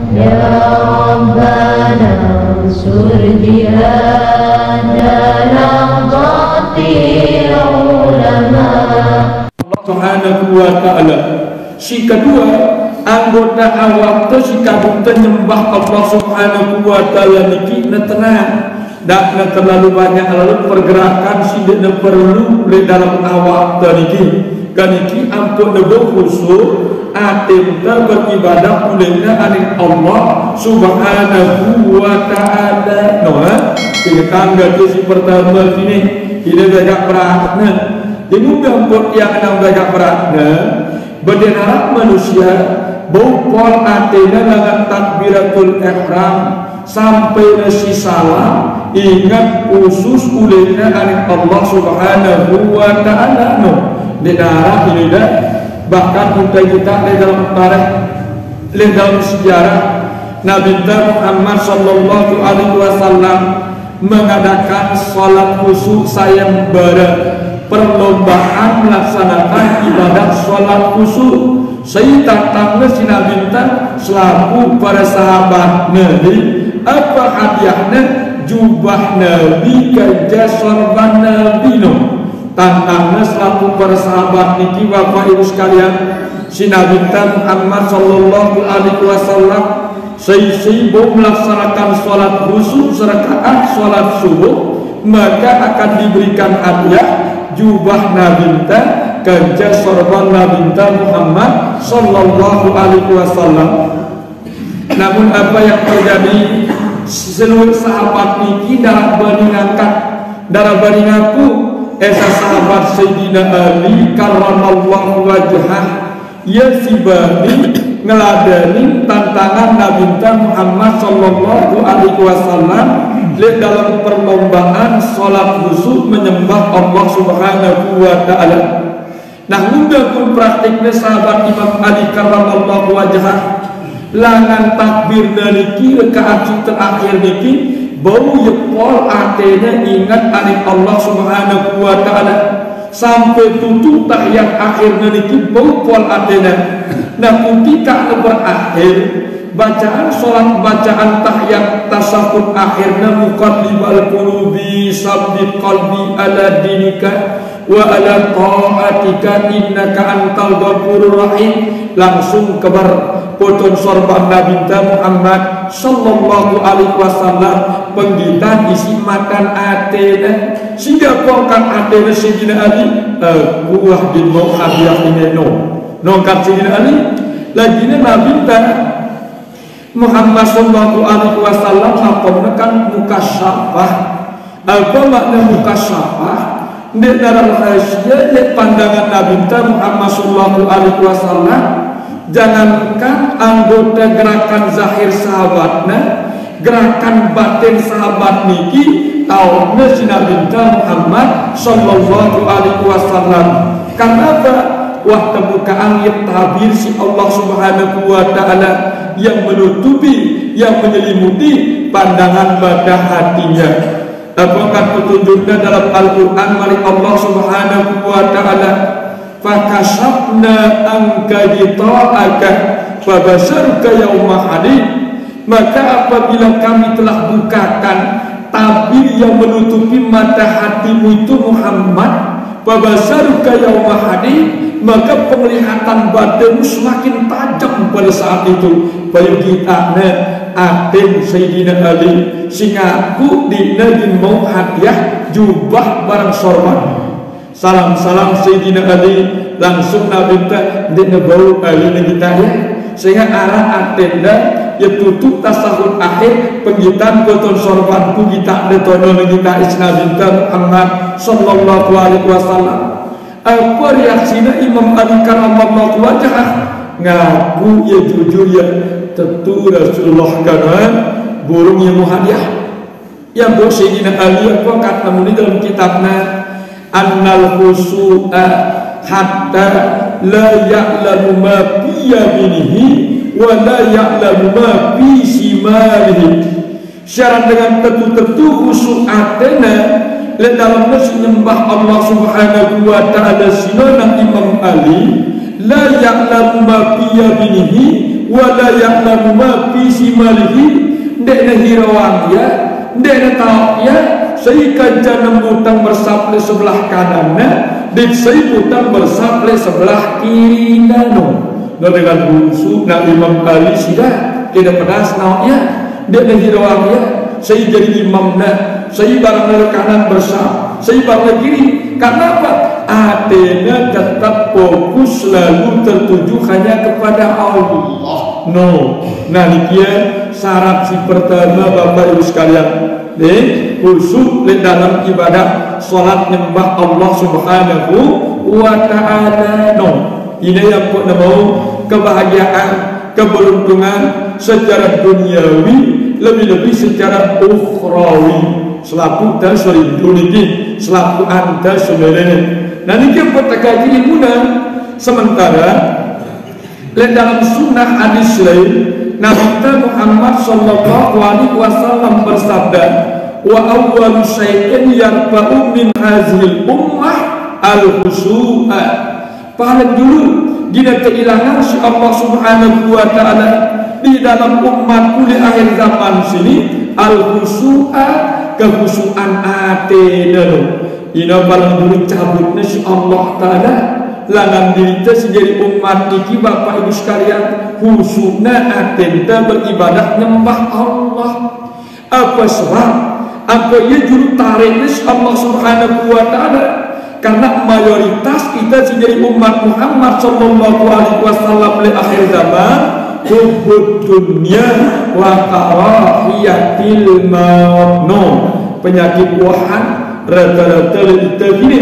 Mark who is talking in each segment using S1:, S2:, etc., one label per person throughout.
S1: Ya Rabbana unsur jihad dalam qatil ulama.
S2: Allah Subhanahu wa ta'ala. Si kedua, anggota awak tu si kadung nyembah Allah Subhanahu wa ta'ala niki na tenang. Tak na terlalu banyak lalu pergerakan si dia perlu di dalam awak tu niki. Kaniki ampun nebo khusus atim beribadah mulanya aning Allah Subhanahu wa ta'ala. No, kita anggap si pertama sini kita banyak perakna. Jadi ampun yang nak banyak perakna berdengar manusia bopol atena dengan takbiratul ihram sampai nasi salam ingat khusus ulenya aning Allah Subhanahu wa ta'ala. No, di darah ini dah bahkan kita di dalam tarikh, di dalam sejarah Nabi Muhammad sallallahu alaihi wasallam mengadakan salat khusyuk sayembara, perlombaan melaksanakan ibadah salat khusyuk. Saya tantang si Nabi selaku para sahabat Nabi, apa hadiahnya? Jubah Nabi kerja sorban Nabi. No, tantangnya selaku para sahabat niki bapak ibu sekalian, si Nabi Muhammad sallallahu alaihi wasallam sibuk melaksanakan sholat khusyuk serakaat sholat subuh, maka akan diberikan hadiah jubah Nabi kerja sorban Nabi Muhammad sallallahu alaihi wasallam. Namun apa yang terjadi, seluruh sahabat niki darah baringaku esa sahabat Sayyidina Ali karramallahu wajhah ya sibani ngeladani tantangan Nabi Muhammad sallallahu alaihi wasallam dalam perlombaan sholat khusyuk menyembah Allah Subhanahu wa ta'ala. Nah, mudah pun praktiknya sahabat Imam Ali karramallahu wajhah langan takbir niki rakaat terakhir niki bau yepol atena ingat aning Allah Subhanahu wa ta'ala sampai tutup tahiyat akhir niki bau pol atena. Nah, ketika berakhir bacaan sholat, bacaan tahiyat tasawuf akhirnya muqallibal qulubi sabbit qalbi ala dinika wa ala ta'atika innaka antal ghafurur rahim, langsung kebar potong sorban Nabi Muhammad sallallahu alaihi wasallam penggitan isi makan atena sehingga pongkan atena Sayyidina Ali buah bin Muawiyah ini nongkat Sayyidina Ali lagi Nabi Muhammad sallallahu alaihi wasallam apa kan mukasyafah. Apa makna mukasyafah? Di dalam rahasia pandangan Nabi Muhammad sallallahu alaihi wasallam, jangankan anggota gerakan zahir sahabatnya, gerakan batin sahabat niki tahunya si Nabi Muhammad sallallahu alaihi wasallam. Kenapa? Wah kebukaan yang tabir si Allah Subhanahu wa ta'ala yang menutupi, yang menyelimuti pandangan badan hatinya. Apakah petunjuknya dalam Al-Quran milik Allah Subhanahu wa ta'ala? Fakashafna anka gita'aka fabasaruka yawma hadid. Maka apabila kami telah bukakan tabir yang menutupi mata hatimu itu Muhammad, fabasaruka yawma hadid, maka penglihatan badanmu semakin tajam pada saat itu. Bayu kita atin Sayyidina Ali singaku dina din mau hadiah jubah barang sorban. Salam-salam Sayyidina Ali langsung Nabi dina bau Ali kita ya, sehingga arah atenda ya tutup tasawuf akhir penggitan koton sorbanku kita detono kita Nabi Muhammad sallallahu alaihi wasallam. Apa reaksinya Imam Ali karramallahu wajhah? Ngaku ya jujur ya tentu Rasulullah kan burung yang muhadiah. Ya bu Sayyidina Ali apa kata muni dalam kitabnya annal khusu'a hatta la ya'lamu ma fi yaminihi wa la ya'lamu ma fi shimalihi. Syarat dengan tentu-tentu khusu' atena le dalam menyembah Allah Subhanahu wa ta'ala sinana Imam Ali la ya'lamu ma fi yaminihi wa la ya'lamu ma fi kondisi malihi ndek na hirawang ya ndek na tahu ya saya kancan nembutang bersaple sebelah kanannya dan saya putang bersaple sebelah kiri nano dengan busu nak Imam Ali sida kena pedas naik ya ndek na hirawang ya saya jadi imam na saya barang kanan bersab saya barang kiri karena apa? Atena tetap fokus selalu tertuju hanya kepada Allah. No, nah dia syarat si pertama Bapak Ibu sekalian. Khusyuk dalam ibadah salat nyembah Allah Subhanahu wa Ta'ala. No, ini yang pun mau kebahagiaan, keberuntungan secara duniawi, lebih-lebih secara ukhrawi. Selaku dan soliduniti selaku anda sebenarnya. Nah ini kita kaji ilmunya. Sementara dalam sunnah hadis lain Nabi Muhammad sallallahu alaihi wasallam bersabda, wa awwalu syai'in yarfa'u min hazil ummah al-khusu'a. Paling dulu gina kehilangan si Allah Subhanahu wa Ta'ala di dalam umat di akhir zaman sini al-khusu'a, kekhusyuan hati dulu. Ina paling dulu cabutnya si Allah Ta'ala langan diri kita sejadi umat iki Bapak Ibu sekalian khusyuknya hati kita beribadah nyembah Allah. Apa sebab? Apa ia juru tariknya si Allah Subhanahu wa Ta'ala? Karena mayoritas kita sejadi umat Muhammad sallallahu alaihi wasallam di akhir zaman hubbud dunya wa karahiyatil maut. No, penyakit wahan rata-rata kita gini.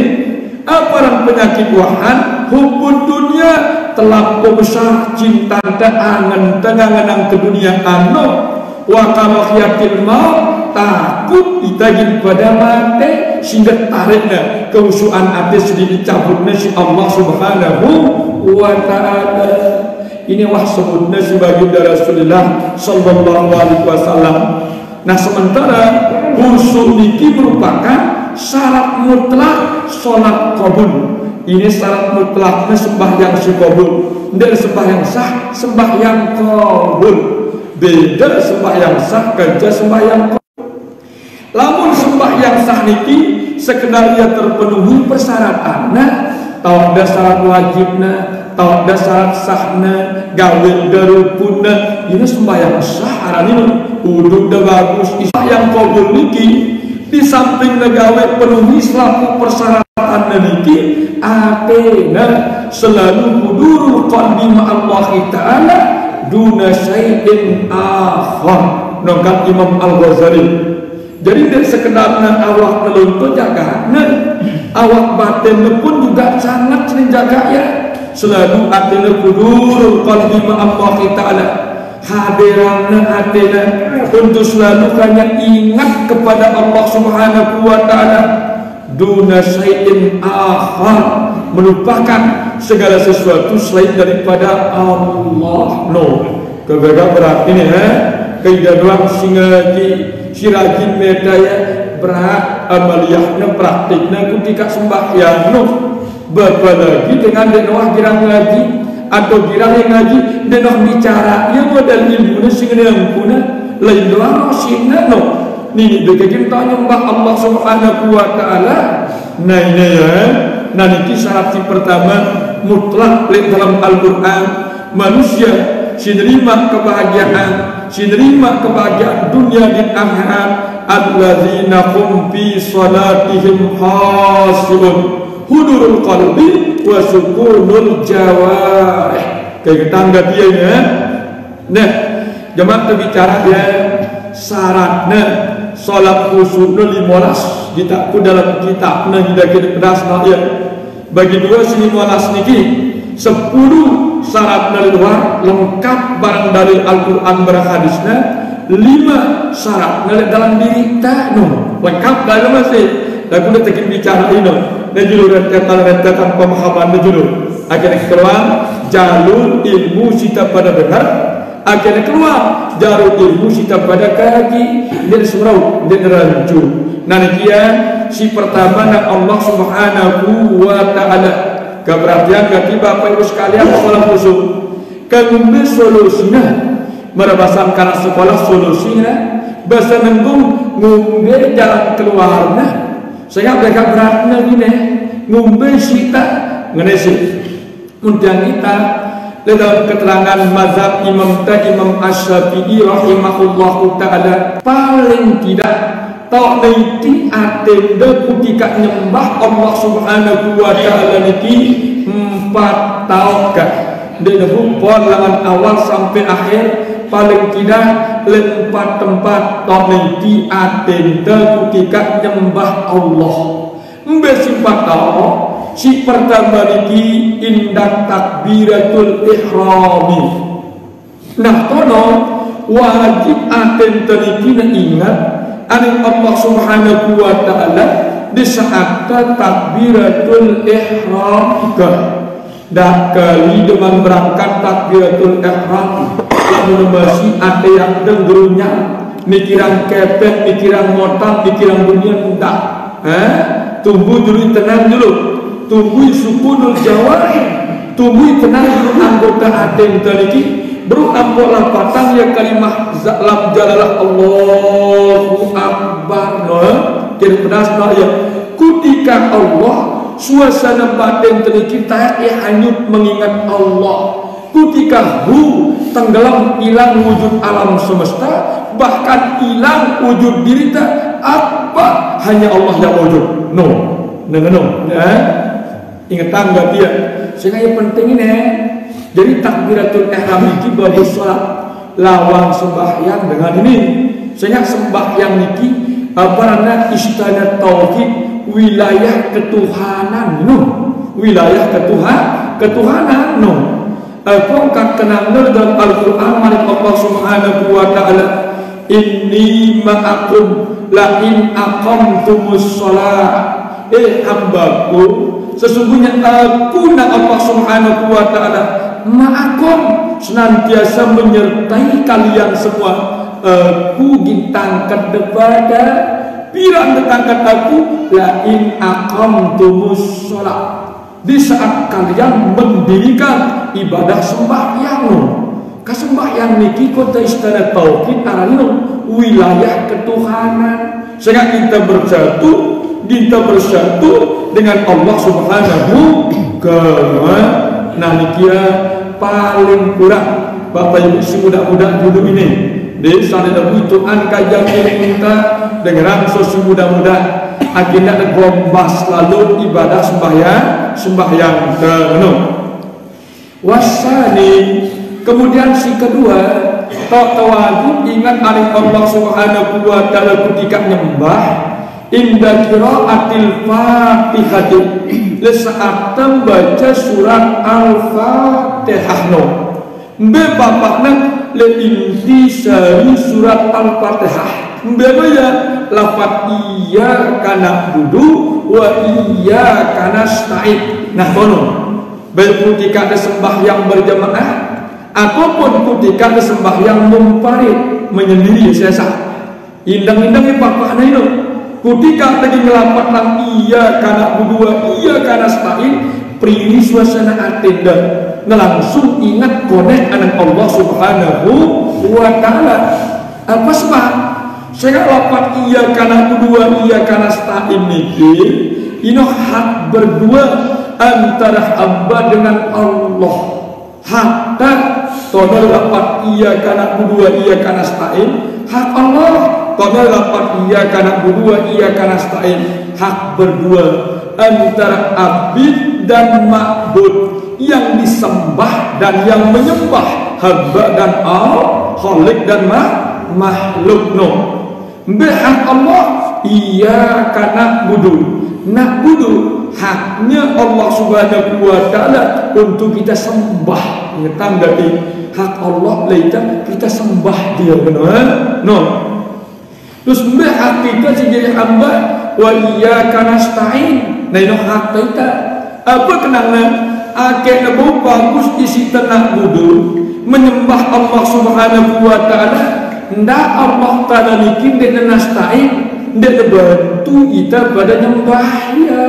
S2: Apa yang penyakit wahan? Hubbud dunya, terlampau besar cinta dan angan tengangan ke dunia anu. Wa karahiyatil maut, takut kita gini pada mati sehingga tariknya keusuhan hati sedikit cabutnya si Allah Subhanahu wa Ta'ala. Ini wah sebutnya sebagai Rasulullah sallallahu alaihi wasallam. Nah sementara khusyuk niki merupakan syarat mutlak salat qabul. Ini syarat mutlaknya sembahyang si qabul. Tidak sembahyang sah, sembahyang qabul. Beda sembahyang sah kerja sembahyang qabul. Lamun sembahyang sah niki sekedar ia terpenuhi persyaratannya, tahu ada syarat wajibnya, tahu ada syarat sahnya, gawe darupuna, ini sembahyang sah arani uduk dah bagus. Sembahyang qabul niki di samping gawe penuhi selaku persyaratan niki, atena selalu hudurul qalbi ma'allah Ta'ala duna syai'in akhar. Nongkat Imam Al-Ghazali. Jadi tidak sekedarnya awak meluntur jaga, awak batin pun juga sangat sering jaga ya. Selalu atina hudurul qalbi ma'allah Ta'ala, hadiranna atina untuk selalu hanya ingat kepada Allah Subhanahu wa Ta'ala duna syai'in akhar, melupakan segala sesuatu selain daripada Allah. No, kegagah berat ini kaidah doang singaji si rajin medaya berat amaliyahnya praktiknya ketika sembahyang no. Bapa lagi dengan denwah girang ngaji atau girang yang ngaji denwah bicara yang modal ilmunya sing ngeumpuna lain doang rosinna no. Nih begitu nyembah Allah Subhanahu wa Ta'ala. Nah ini ya, nah ini syarat si pertama mutlak dalam Al-Quran. Manusia si nerima kebahagiaan, si nerima kebahagiaan dunia dan akhirat. Alladzina hum fi salatihim khashi'un hudurul qalbi wa sukunul jawarih. Kayak tangga dia ya. Nah, jemaah terbicara ya syaratnya salat khusyukna 15 ditakku dalam kitabna tidak kita pedas ya. Bagi dua sini 15 niki 10 syarat dari luar lengkap barang dalil Al-Quran berhadisnya, 5 syarat dari dalam diri tak no lengkap dalam masih. Aku udah tekin bicara ini dan judul rentetan pemahaman judul akhirnya keluar jalur ilmu kita pada benar, akhirnya keluar jalur ilmu kita pada kaki dan surau dan rancu. Nah dia si pertama nak Allah Subhanahu wa Ta'ala. Keperhatian kaki Bapak Ibu sekalian salam khusyuk. Kemudian solusinya merebasan karena sekolah solusinya bahasa nenggung ngumbe jalan keluarnya saya mereka beratnya gini ngumbe sita ngenesi undang kita dalam keterangan mazhab Imam Asy-Syafi'i rahimahullahu ta'ala paling tidak tak nanti atenda ketika nyembah Allah subhanahu wa ta'ala niki 4 tahun kah dari lawan awal sampai akhir paling tidak 4 tempat tak nanti atenda ketika nyembah Allah mbesi 4 tahun si pertama niki indah takbiratul ihrami nah kono wajib atenda niki ingat aning Allah subhanahu wa ta'ala di saat takbiratul ihram dah kali dengan berangkat takbiratul ihram lalu masih ada yang denggerunya mikiran kepet, mikiran motor, mikiran dunia entah tunggu dulu tenang dulu tunggu sukunul jawari tunggu tenang dulu anggota aden tadi baru ambil lampatan ya kalimah lam jalalah Allahu Akbar jadi pedas ya ketika Allah suasana batin kita hanyut mengingat Allah ketika tenggelam hilang wujud alam semesta bahkan hilang wujud diri apa hanya Allah yang wujud no ingat tangga dia sehingga yang penting ini jadi takbiratul ihram niki bagi salat lawang sembahyang dengan ini sehingga sembahyang niki karena istana tauhid wilayah ketuhanan wilayah ketuhanan pongkat kenang dalam Al-Quran malik Allah subhanahu wa ta'ala inni ma'akum la in aqamtumus sholat hambaku sesungguhnya aku na Allah subhanahu wa ta'ala ma'akum senantiasa menyertai kalian semua aku gintangkan kepada pirang tetangkat aku la in aqamtumus sholat di saat kalian mendirikan ibadah sembahyang kasembahyang niki kota istana tauhid arano wilayah ketuhanan sehingga kita bersatu dengan Allah subhanahu wa ta'ala paling kurang Bapak Ibu si muda-muda dulu ini di sana ada butuhan kajian minta dengan sosi muda-muda akhirnya gombas lalu ibadah sembahyang penuh wasani kemudian si kedua tak tawadu ingat aling Allah subhanahu wa ta'ala ketika nyembah indah qiraatil fatihati saat membaca surat al-fatihah mbe bapakna le inti sari surat al-fatihah mbe ya lafaz iya kana budu wa iya kana nasta'in nah kono baik ketika ada sembahyang berjamaah ataupun ketika ada sembahyang munfarid menyendiri sesa indang-indang bapakna itu ketika lagi ngelapat nang iya kana budu wa iya kana nasta'in prini suasana atenda langsung ingat konek anak Allah subhanahu wa ta'ala apa sebab saya lapat iya kana kedua iya kana stain niki ini hak berdua antara hamba dengan Allah hatta tono lapat iya kana kedua iya kana stain hak Allah tono lapat iya kana kedua iya kana stain hak berdua antara abid dan ma'bud yang disembah dan yang menyembah hamba dan khalik dan makhluk hak Allah iya kana nak budu haknya Allah subhanahu wa ta'ala untuk kita sembah ngetanggapi hak Allah laita kita sembah dia benar terus hak kita jadi hamba wa iya kana nasta'in nah ini hak kita apa kenangan akeh nebo bagus isi tenang budu menyembah Allah subhanahu wa ta'ala ndak Allah ta'ala niki dengan nasta'in ndak bantu kita pada nyembah ya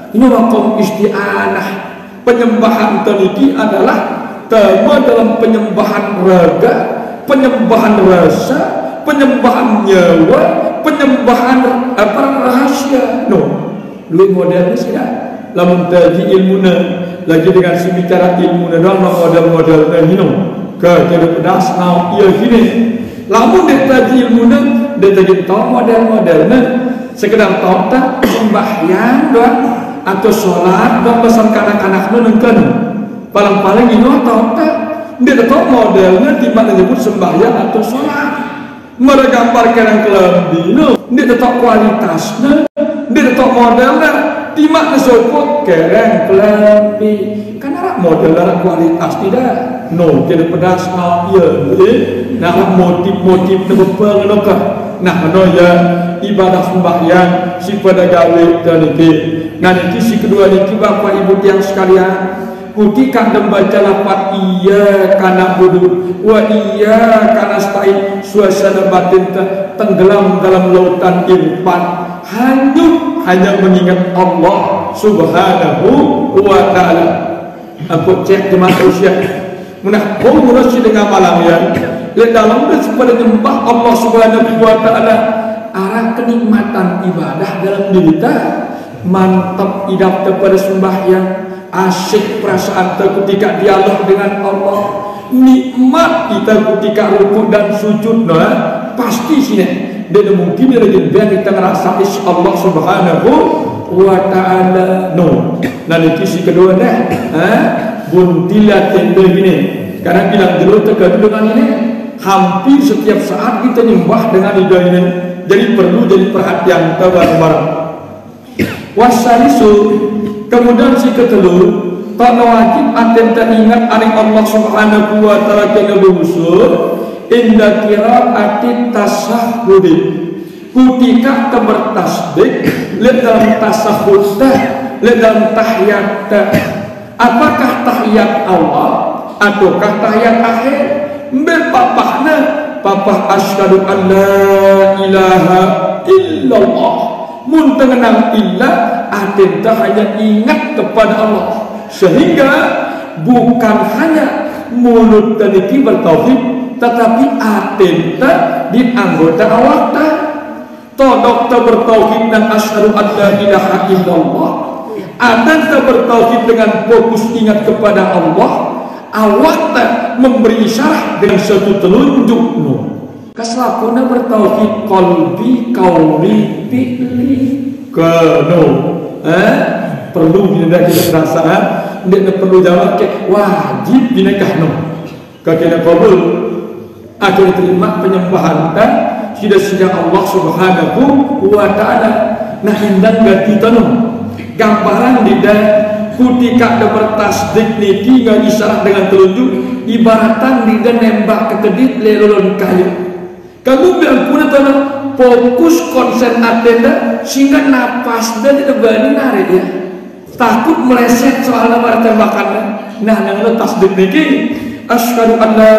S2: ini makom isti'anah penyembahan teniki adalah Terma dalam penyembahan raga, penyembahan rasa, penyembahan nyawa, penyembahan rahasia. No, lebih modern sih dah. Lamun tadi ilmuna lagi dengan si bicara ilmuna dalam model-model ini no. Ke pedas now ia gini. Lamun dia tadi ilmuna, dia tadi tahu model-modelnya. Sekedar tahu tak sembahyang doang atau sholat doang pesan kanak-kanak nengken. Paling-paling ini tahu tak dia tahu modelnya di mana disebut sembahyang atau sholat. Mereka gambarkan yang kelebih, dia tahu kualitasnya, dia tahu modelnya di mana disebut kereng kelebih. Karena model dan kualitas tidak, no tidak pedas no iya, nah motif-motif nebepeng nah ya ibadah sembahyang si pada gawe dan itu. Nah ini si kedua ini bapak ibu yang sekalian. Ketika membaca lafaz iya kana budu wa iya kana stain, suasana batin tenggelam dalam lautan irfan, hanya mengingat Allah Subhanahu wa taala. Aku cek jemaah usia munah si dengan malam ya le dalam pada nyembah Allah Subhanahu wa taala arah kenikmatan ibadah dalam diri kita mantap idap kepada sembahyang, asyik perasaan ketika dialog dengan Allah, nikmat kita ketika rukuk dan sujud pasti sini dan mungkin lagi kita ngerasa Allah Subhanahu wa ta'ala no. Nah ini si kedua dah buntilah tenda ini karena bilang dulu terkait dengan ini hampir setiap saat kita nyembah dengan ide ini, jadi perlu jadi perhatian kita bareng-bareng. Wasalisu kemudian si ketelur tak wajib aten tak ingat aning Allah Subhanahu wa ta'ala kena berusul inda qiraatit tasahhud ketika bertasbih lihat dalam tasahud lihat dalam tahiyat. Apakah tahiyat awal ataukah tahiyat akhir? Bapakna papa asyhadu an la ilaha illallah mun tengenang illah atinta hanya ingat kepada Allah, sehingga bukan hanya mulut dan iki bertauhid tetapi atinta di anggota awakta todok ta bertauhid dan asyhadu an la ilaha illallah. Atinta bertauhid dengan fokus ingat kepada Allah, awakta memberi isyarat dengan satu telunjuk kaslapuna bertauhid qalbi qauli fi'li kano perlu kita perasaan tidak perlu jawab ke wajib dinekahno kakena qabul akan terima penyembahan dan sudah Allah Subhanahu wa ta'ala. Nah indang ganti tanum gambaran di dan ketika ada bertasdik niki nggak isyarat dengan telunjuk ibaratan di dan nembak ke kedit lelolon kayu kamu bilang puna tanah fokus konsen atenda sehingga napas dan tidak berani narik ya takut meleset soal nomor tembakannya. Nah dengan tasdik niki asyhadu an la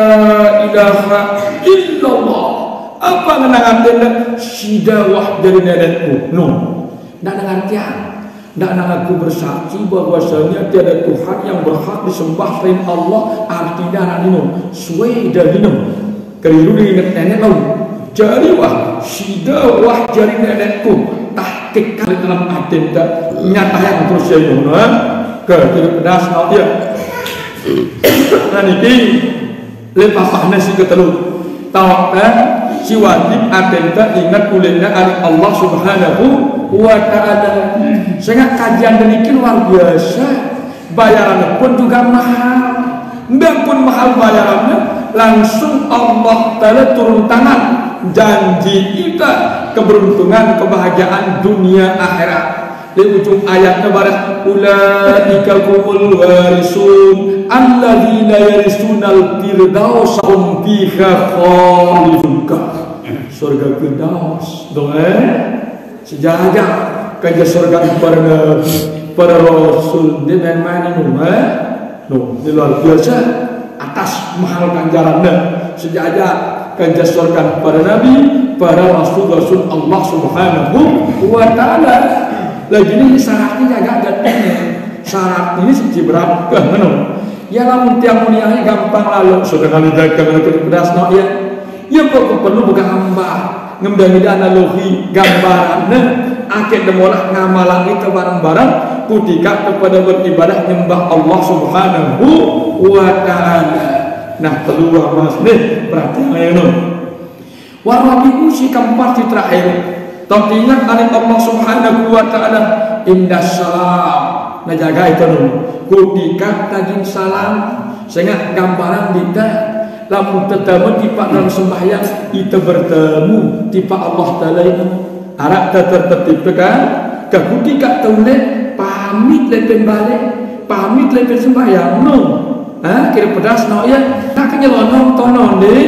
S2: ilaha illallah apa ngenang atenda sidawah dari nenek no nggak dengan tiang. Dan aku bersaksi bahwasanya tiada Tuhan yang berhak disembah selain Allah. Artinya nino suai dalino keliru diingat nenek lo jadi wah sida wah jari nenekku tahqiq kali dalam atenda nyata yang terus ya ke pedas nau dia nah ini lepasahnya si ketelu tawakan si wajib atenda ingat kulitnya Allah Subhanahu wa ta'ala. Sehingga kajian demikian luar biasa, bayarannya pun juga mahal. Dan pun mahal bayarannya, langsung Allah Ta'ala turun tangan janji kita keberuntungan kebahagiaan dunia akhirat. Di ujung ayatnya barat ulaika humul warisun alladzina yarisunal firdaus hum fiha khalidun. Surga firdaus dong sejajar kerja surga para rasul di mana di luar biasa atas mahal ganjarannya sejajar kerja surga para nabi para rasul Allah Subhanahu wa ta'ala. Lagi ini syaratnya agak gantinya syarat ini sih berapa ya lamun tiang muniangnya gampang lalu sudah kali jaga kalau pedas no ya kok perlu bergambar ngembangi analogi gambaran akhir demolah ngamalan itu barang-barang kutika kepada beribadah nyembah Allah Subhanahu wa ta'ala. Nah kedua mas nih perhatian ayo warabiku si keempat si terakhir ingat oleh Allah Subhanahu wa ta'ala indah salam nah jaga itu kutika tajin salam sehingga gambaran kita lamun tetemu tipa dalam sembahyang itu bertemu tipa Allah ta'ala ini arak tertertib kan ketika tahu pamit lepen balik pamit lepen sembahyang kira pedas no ya tak nyelonong tonon deh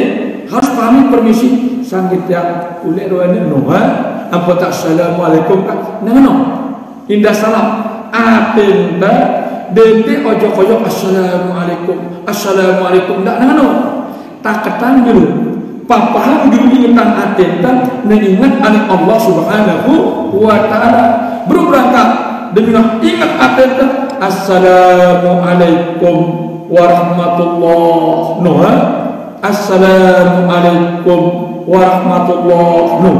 S2: harus pamit permisi sangit yang ulek rohani apa tak assalamualaikum indah salam atenda dende ojo-ojo assalamualaikum ndak tak ketan dulu paham dulu ingetan atenda mengingat anak Allah Subhanahu wa ta'ala berangkat demi ingat atenda assalamualaikum warahmatullahi assalamualaikum warahmatullahi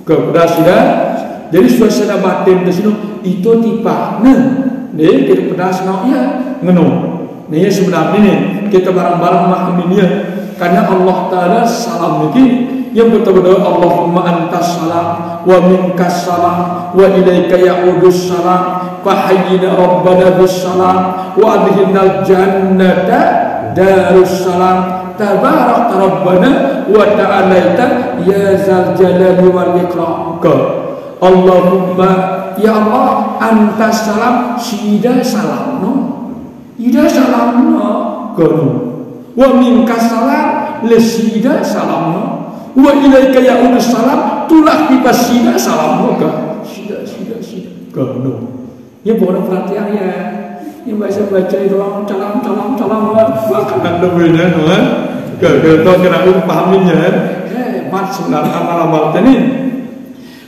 S2: kepada sudah jadi suasana batin di sini itu tipa nih kita pedas ya nih sebenarnya nih kita barang-barang memahaminya karena Allah Ta'ala salam ini yang betul-betul Allahumma antas salam wa minkas salam wa ilaika ya'udus salam fahayyina rabbana bis salam wa adhinal jannata darus salam tabarak rabbana wa ta'alaita ya zal jalali wal ikram Allahumma ya Allah antas salam sida salam ida salam wa minkas salam lesida salam wa ilaika ya'udus salam tulah dipasida salam sida ya boleh perhatian ya yang baca itu orang calam makanan lebihnya kita kena pahaminnya hebat sebenarnya amal-amal ini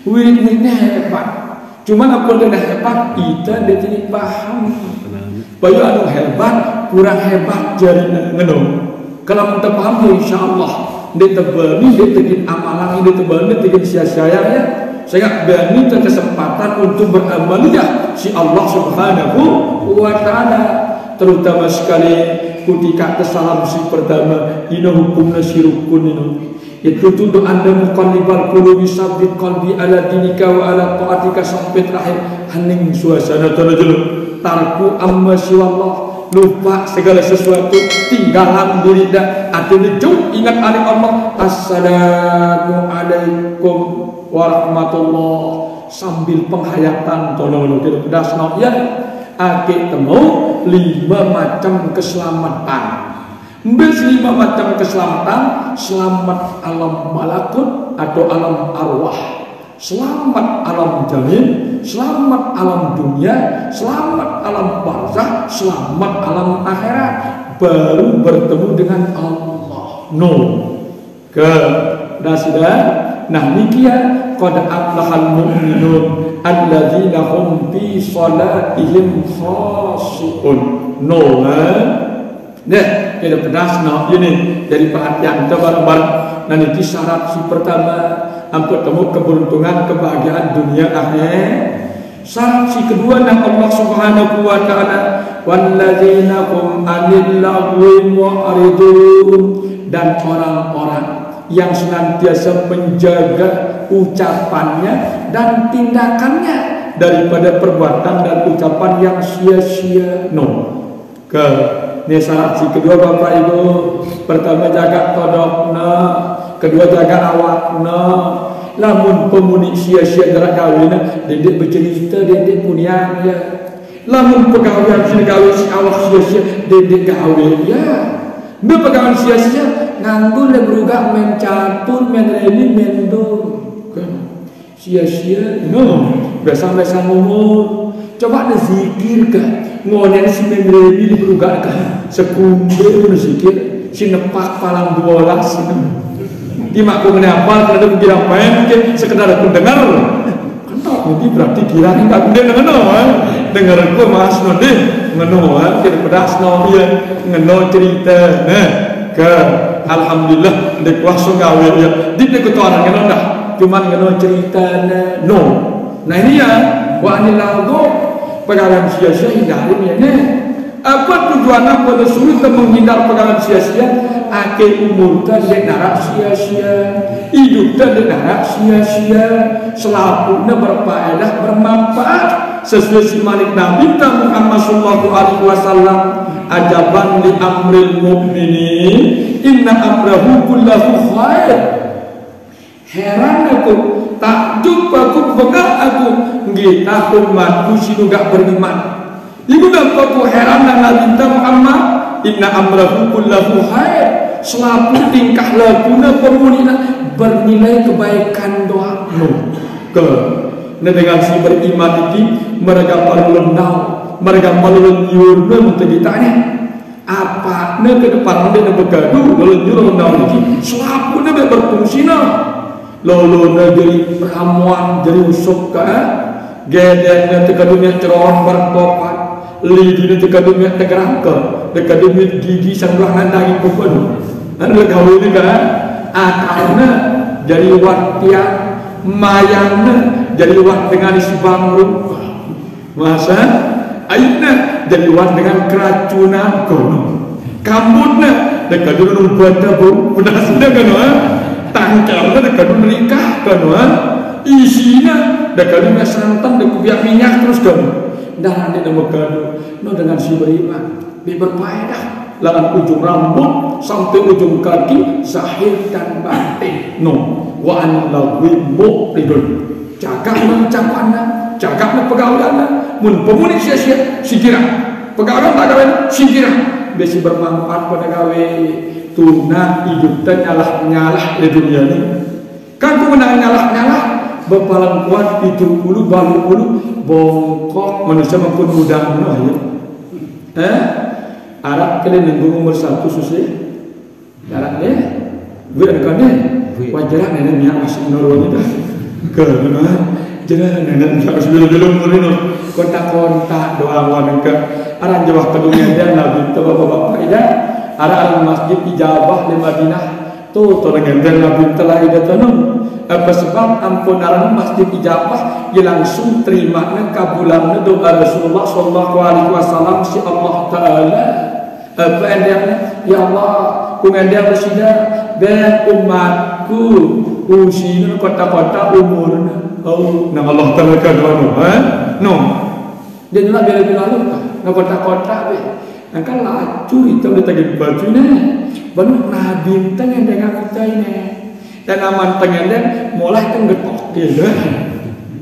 S2: wiridnya hebat cuman apa dia hebat kita dia tidak paham bayu anu hebat kurang hebat jadi kalau kita paham ya insyaallah dia terbani dia tegin amalan dia terbani dia tegin sia-sia ya sehingga berani kesempatan untuk beramaliyah si Allah Subhanahu wa ta'ala terutama sekali ketika kesalam si pertama ini hukumnya si rukun ini itu tuduh anda muqallibal qulubi sabbit qalbi ala dinika wa ala ta'atika sampai terakhir hening suasana tanajul tarku amma siwallah lupa segala sesuatu tinggalan diri dah atau jauh ingat Allah assalamualaikum warahmatullah sambil penghayatan tolong kita pedas ya akhir temu 5 macam keselamatan 5 macam keselamatan selamat alam malakut atau alam arwah selamat alam jamin selamat alam dunia selamat alam barzakh selamat alam akhirat baru bertemu dengan Allah sudah nah nikia qad aflahal mu'minun alladzina hum fi shalatihim khashi'un nah kita pedas ini dari perhatian kita bareng-bareng dan itu syarat si pertama untuk temu keberuntungan kebahagiaan dunia akhir syarat si kedua dan Allah Subhanahu wa ta'ala walladzina hum anil lagwi mu'ridun dan orang-orang yang senantiasa menjaga ucapannya dan tindakannya daripada perbuatan dan ucapan yang sia-sia ini syarat si kedua Bapak Ibu pertama jaga todokna kedua jaga awakna lamun pemuni sia-sia darat kawinna dedek bercerita dedek punya ya lamun pegawai si awak sia-sia dedek kawin ya pegawai sia-sia nganggur dan berugak main catur, main reli, main dor sia-sia biasa-biasa ngomong coba ada zikir kan ngonen si main reli berugak kan sekunde ada zikir si nepak palang 12 di makku menapal kalau ada kira main mungkin sekedar aku dengar kan tak nanti berarti kira enggak dengar dengar aku mas nanti ngeno kira pedas no dia ngeno cerita ke alhamdulillah dek kuasa gawe ya di dek orang ngeno dah cuman ngeno cerita no nah ini ya wa anilago perkara sia-sia hindari ya apa tujuan pada sulit menghindar perkara sia-sia akhir umur tadi narak sia-sia hidup tadi narak sia-sia selaputnya berfaedah bermanfaat sesuai si Malik Nabi Muhammad sallallahu alaihi wasallam ajaban li amril mu'minin inna amrahu kullahu khair heran aku takjub aku bengak aku nggih umatku sinu gak beriman ibu dapat heran Nabi Muhammad inna amrahu kullahu khair selaku tingkah laguna pemulina bernilai kebaikan doamu ke dengan si beriman ini mereka perlu tahu mereka perlu nyurna untuk ditanya apa ke depan dia bergaduh lalu nyurna tahu ini selaku dia berfungsi lalu jadi ramuan jadi usuk ke gedenya terkadungnya ceron bertopat lidina terkadungnya tegerangka terkadungnya gigi sanggulangan daging pokoknya anda kau ini kan akarnya jadi waktian mayangnya jadi wat dengan isi bangru masa airnya jadi wat dengan keracunan kono kambutnya dekat dulu baca bu pedasnya kono tangkalnya dekat dulu menikah kono isinya dekat dulu santan dekat biak minyak terus kono dan ada nama kado no dengan si beriman berfaedah lawan ujung rambut sampai ujung kaki zahir dan batin no wa an lagwi muqridun cakap mencapanna cakap pegawaianna mun pemuli sia-sia sikira pegawai tak gawe sikira besi bermanfaat pada gawe tuna hidup teh nyalah di dunia ini kan ku menang nyalah bepalang kuat itu dulu baru dulu bongkok manusia maupun mudah ya Arab kalian nunggu umur 1 susah Arab gue ada kan wajar neneknya masih normal dah ke mana jangan nenek harus belum umur ini kontak doa wanita arang jawab kedua dia Nabi bapak-bapak ida arang masjid ijabah di Madinah tuh tolong dia Nabi telah ida tanam apa sebab ampun arang masjid ijabah dia langsung terima kabulannya doa Rasulullah sallallahu alaihi wasallam si Allah Taala apa endangnya ya Allah kungendang bersida ben umatku usina kota-kota umurna oh nang Allah Taala kadano no dia nak bila-bila lu nang kota-kota be angkan laju itu udah tagi bajunya benar nabi tengendeng aku ini dan aman tengendeng mulai tenggetok dia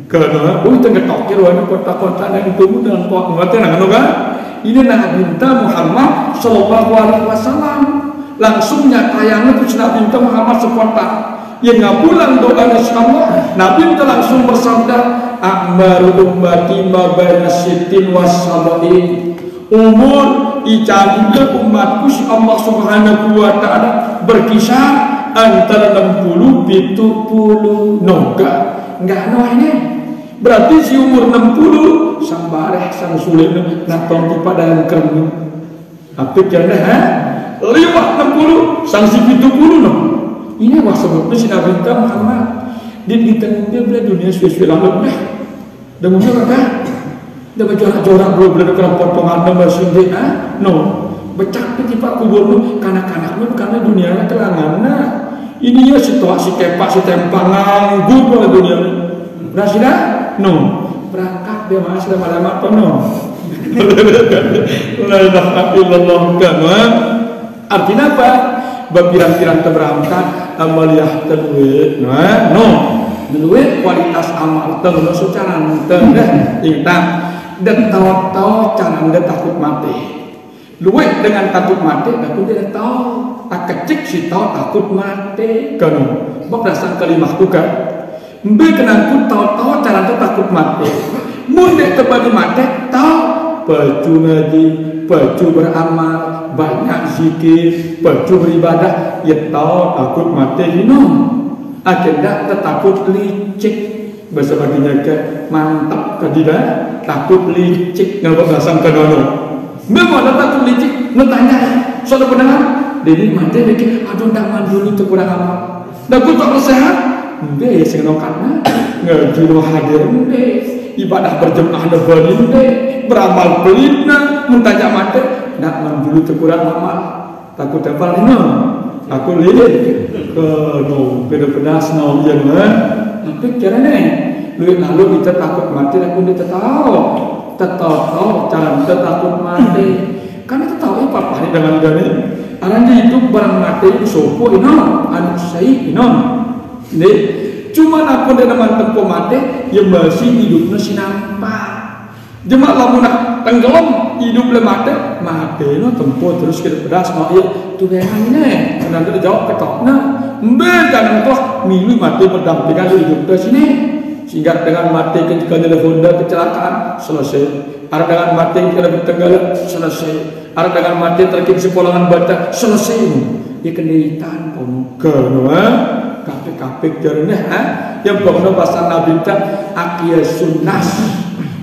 S2: karena tenggetok dia kota-kota yang itu dengan kok ngerti nang kan ini Nabi Muhammad sallallahu alaihi wasallam langsung nyatayana itu Nabi Muhammad sekota yang ngabulan doa insyaallah Nabi langsung bersabda akmaru ummati ma baina sittin wasabain umur ijabah umatku si Allah Subhanahu wa taala berkisar antara 60 70 noga enggak ini berarti si umur 60 sang bareh sang sulit natong di padang kermi apa kena lewat 60 sang si 70 no ini wah sebabnya si Nabi Muhammad di tengah dia dunia sesuai lalu dah dengan apa dah berjorak-jorak belum bela kerapot pengadam bersih no becak di pak kubur lu kanak-kanak lu karena dunia telangan nah ini ya situasi kepak si tempang nganggur pada dunia berhasil dah no berangkat dia mas lama-lama penuh la ilaha illallah kan artinya apa berpirang-pirang terberangkat amaliyah terduit no duit kualitas amal terus secara tengah ingat dan tahu cara anda takut mati duit dengan takut mati aku tidak tahu tak kecik si tahu takut mati kan berdasarkan kalimatku kan Mbak kenangku tahu cara tu takut mati. Mundek terbagi mati tahu baju ngaji, baju beramal, banyak zikir, baju beribadah. Ya tahu takut mati minum. Akhirnya takut licik. Bahasa baginya ke mantap kadidah takut licik. Ngapa bahasa kedono? memang ada takut licik, tanya, saudara pendengar, jadi mati mikir, aduh tak dulu itu kurang apa, dah aku tak sehat, deh sengokannya, ngaji lo hadir deh, ibadah berjemaah lebarin deh, beramal pelitna, mentanya mati, tak dulu itu kurang apa, takut apa ini, aku lihat, no, pedas no, ya kan, tapi caranya, lalu kita takut mati, aku dia tahu cara kita takut mati karena kita tahu apa ini dengan gani orang hidup barang mati sopo ino anak saya ino nih cuma aku dengan tempo mati yang masih hidupnya si nampak jemaah lamun nak tenggelam hidup le mati no tempo terus kita pedas mau iya tu yang ini karena kita jawab ketokna jangan toh milu mati berdampingan hidup ke sini sehingga dengan mati ketika ada Honda kecelakaan selesai, ada dengan mati ketika bertenggelam selesai, ada dengan mati terkait sekolangan bata selesai. Ia kenaitan pemuka, kapek jarnya, yang bangun bahasa Nabi kita akia sunnah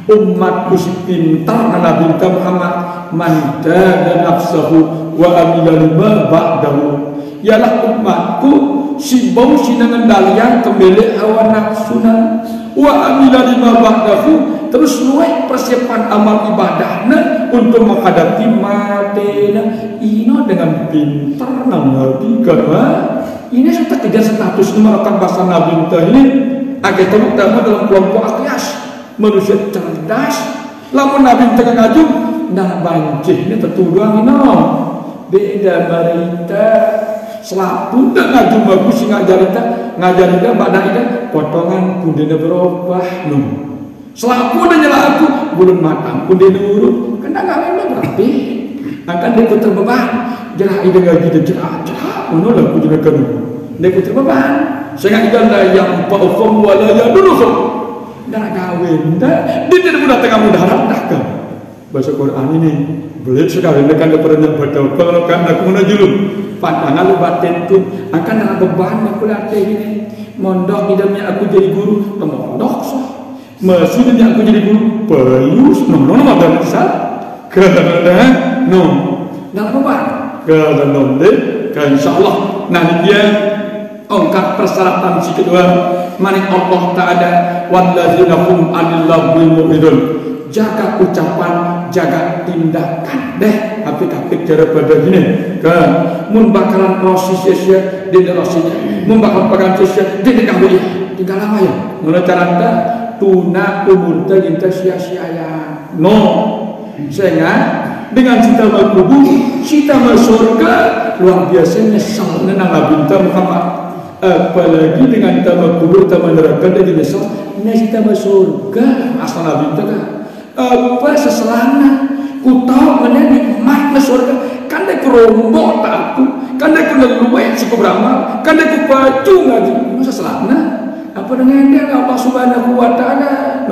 S2: umat kusi pintar Nabi kita Muhammad manda dan nafsahu wa amilal ba'dahu. Ialah umatku si bau sinangan dalian kembali hawa nafsuna wa amila lima ba'dahu terus nuai persiapan amal ibadahna untuk menghadapi matena ino dengan pintar Nabi karena ini sudah tiga status merupakan bahasa Nabi ini agak terutama dalam kelompok akias manusia cerdas lamun Nabi tengah ngajung nah banjir ini tertuduhan ino beda merita selapu tak ngaju bagus ngajarita pada ida potongan kundina berubah selapu dan nyala aku belum matang kundina urut kena ngawinnya berarti akan dia terbeban jerah ida ngaji dan jerah menolak aku juga kena dia terbeban sehingga ida la yang fa'ukum walaya dunukum dah kawin dia tidak mudah tengah mudarat dah kan bahasa Quran ini boleh sekali kan daripada nyambat kalau kan aku menajulum pandangan lu batin tu akan ada beban aku latih ini mondok hidupnya aku jadi guru mondok so mesinnya aku jadi guru payus nono ada besar kadang no dalam beban kadang deh kan insyaallah nah dia angkat persyaratan si kedua manik Allah Ta'ala walladzina hum 'anil lagwi mu'ridun jaga ucapan jaga tindakan deh apik-apik cara pada gini kan mun bakalan proses sia di rosnya mun bakal pegang sia di kambing tinggal apa ya mun caranya tuna umur teh kita sia-sia ya no sehingga dengan cinta kubur cinta surga luar biasa nyesal nang Nabi Muhammad apalagi dengan tamak kubur tamak neraka dan nyesal cinta surga asal Nabi apa seselana ku tahu mana nikmat na surga kan dia kerombok tak aku kan dia kena luwet cukup beramal kan dia kupacu ngaji masa selana apa dengan dia Allah Subhanahu wa Ta'ala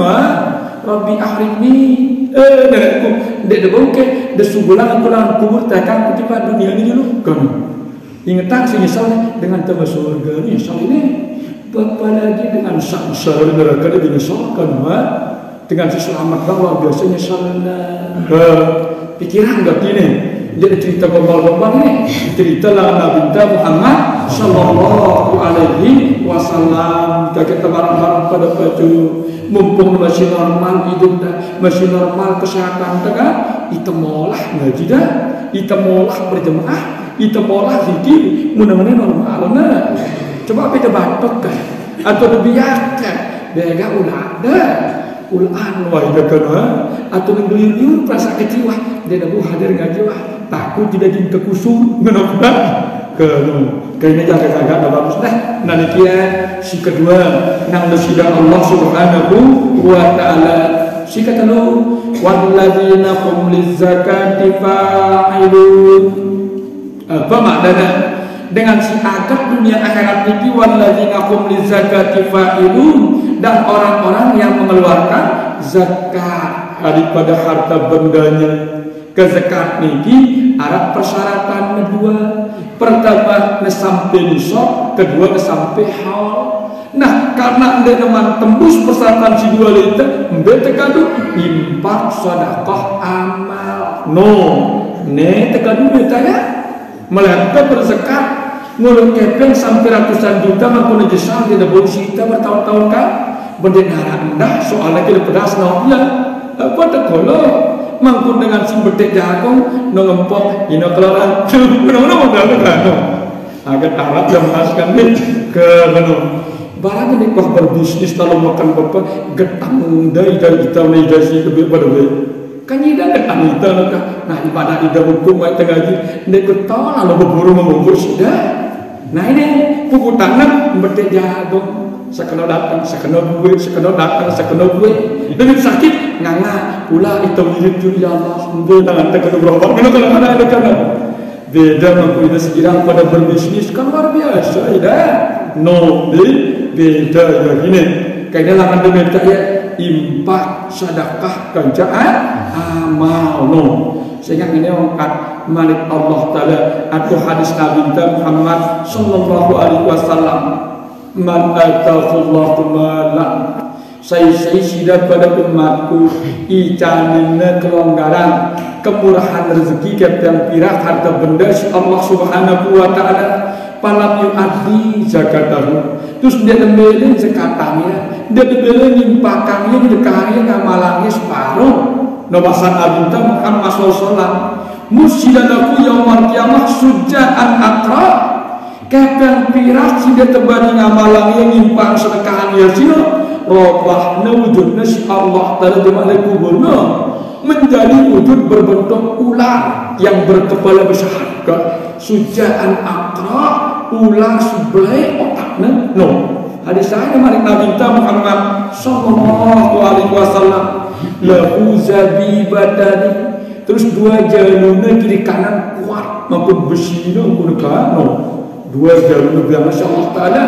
S2: Rabbi ahrimni aku dia bongke dia subulang pulang kubur takkan kutipa dunia ini dulu kan ingat si nyesal dengan tema surga ini nyesal ini apalagi dengan samsara neraka dia dinyesalkan dengan seselamat luar biasanya salah pikiran gak gini jadi cerita gombal-gombal ini cerita lah Nabi Muhammad sallallahu alaihi wasallam kita barang-barang pada baju mumpung masih normal hidup dah masih normal kesehatan kan kita molah ngaji dah kita molah berjemaah kita molah zikir mudah-mudahan normal nah coba kita batok kan atau dibiarkan bega ulah dah ulan wah ida kana atau ngeuyur perasa kecil wah dia dah hadir ngaji wah takut tidak jin kekusung ngenokna kayaknya jaga-jaga dah bagus dah nah kia si kedua nang lesida Allah Subhanahu wa Ta'ala si katalu walladzina hum lizakati fa'ilun apa maknanya dengan si agak dunia akhirat ini walladzina hum lizakati fa'ilun dan orang-orang yang mengeluarkan zakat daripada harta bendanya ke zakat ini ada persyaratan kedua pertama sampai nisab kedua sampai haul nah karena anda teman tembus persyaratan si dua itu anda tekadu infak sedekah amal no ne tekan duit ya melainkan berzakat ngulung kepeng sampai ratusan juta maupun jesang tidak boleh sita bertahun-tahun kan bendera rendah soalnya kita pedas no ya apa tak kalau mangkun dengan simbetek jagung no ngempok ino keloran no modal kan agar Arab yang masukkan ke barang ini kau berbisnis kalau makan bapak getang dari kita menjadi lebih pada kan ida getang kita nah ibadah ida hukum ayat ngaji nek ketol lalu berburu mengumpul sudah nah ini pupuk tanam betek jagung sekena datang sekena duit sekena datang sekena duit dengan sakit nganga pula itu mirip ya Allah sungguh tangan tekan berapa kalau ada kan beda mampu ida sekirang pada berbisnis kan luar biasa ida no beda ya gini kayaknya lakan dengan ya impak sedekah kerjaan amal no sehingga ini angkat malik Allah Ta'ala atau hadis Nabi Muhammad sallallahu alaihi wasallam man ataqallahu malan saya siap pada umatku icanina kelonggaran kemurahan rezeki yang pirak harta benda si Allah Subhanahu wa Ta'ala palam yu'addi zakatahu terus dia nembelin zakatannya dia nembelin nyimpakannya di dekarnya ngamalannya separuh nabasan abinta Muhammad SAW musyidanaku yawmal kiamah sujaan akra kepeng pirak si dia tebani ngamalannya nyimpang sedekahannya sila robahna wujudnya si Allah Ta'ala dimana kuburna menjadi wujud berbentuk ular yang berkepala besar sujaan akra ular sebelah otaknya no hadis saya mari Nabi Muhammad sallallahu alaihi wasallam lahu zabibatani terus dua jalurnya kiri kanan kuat maupun besi maupun no dua jalur bilang Masya Allah Ta'ala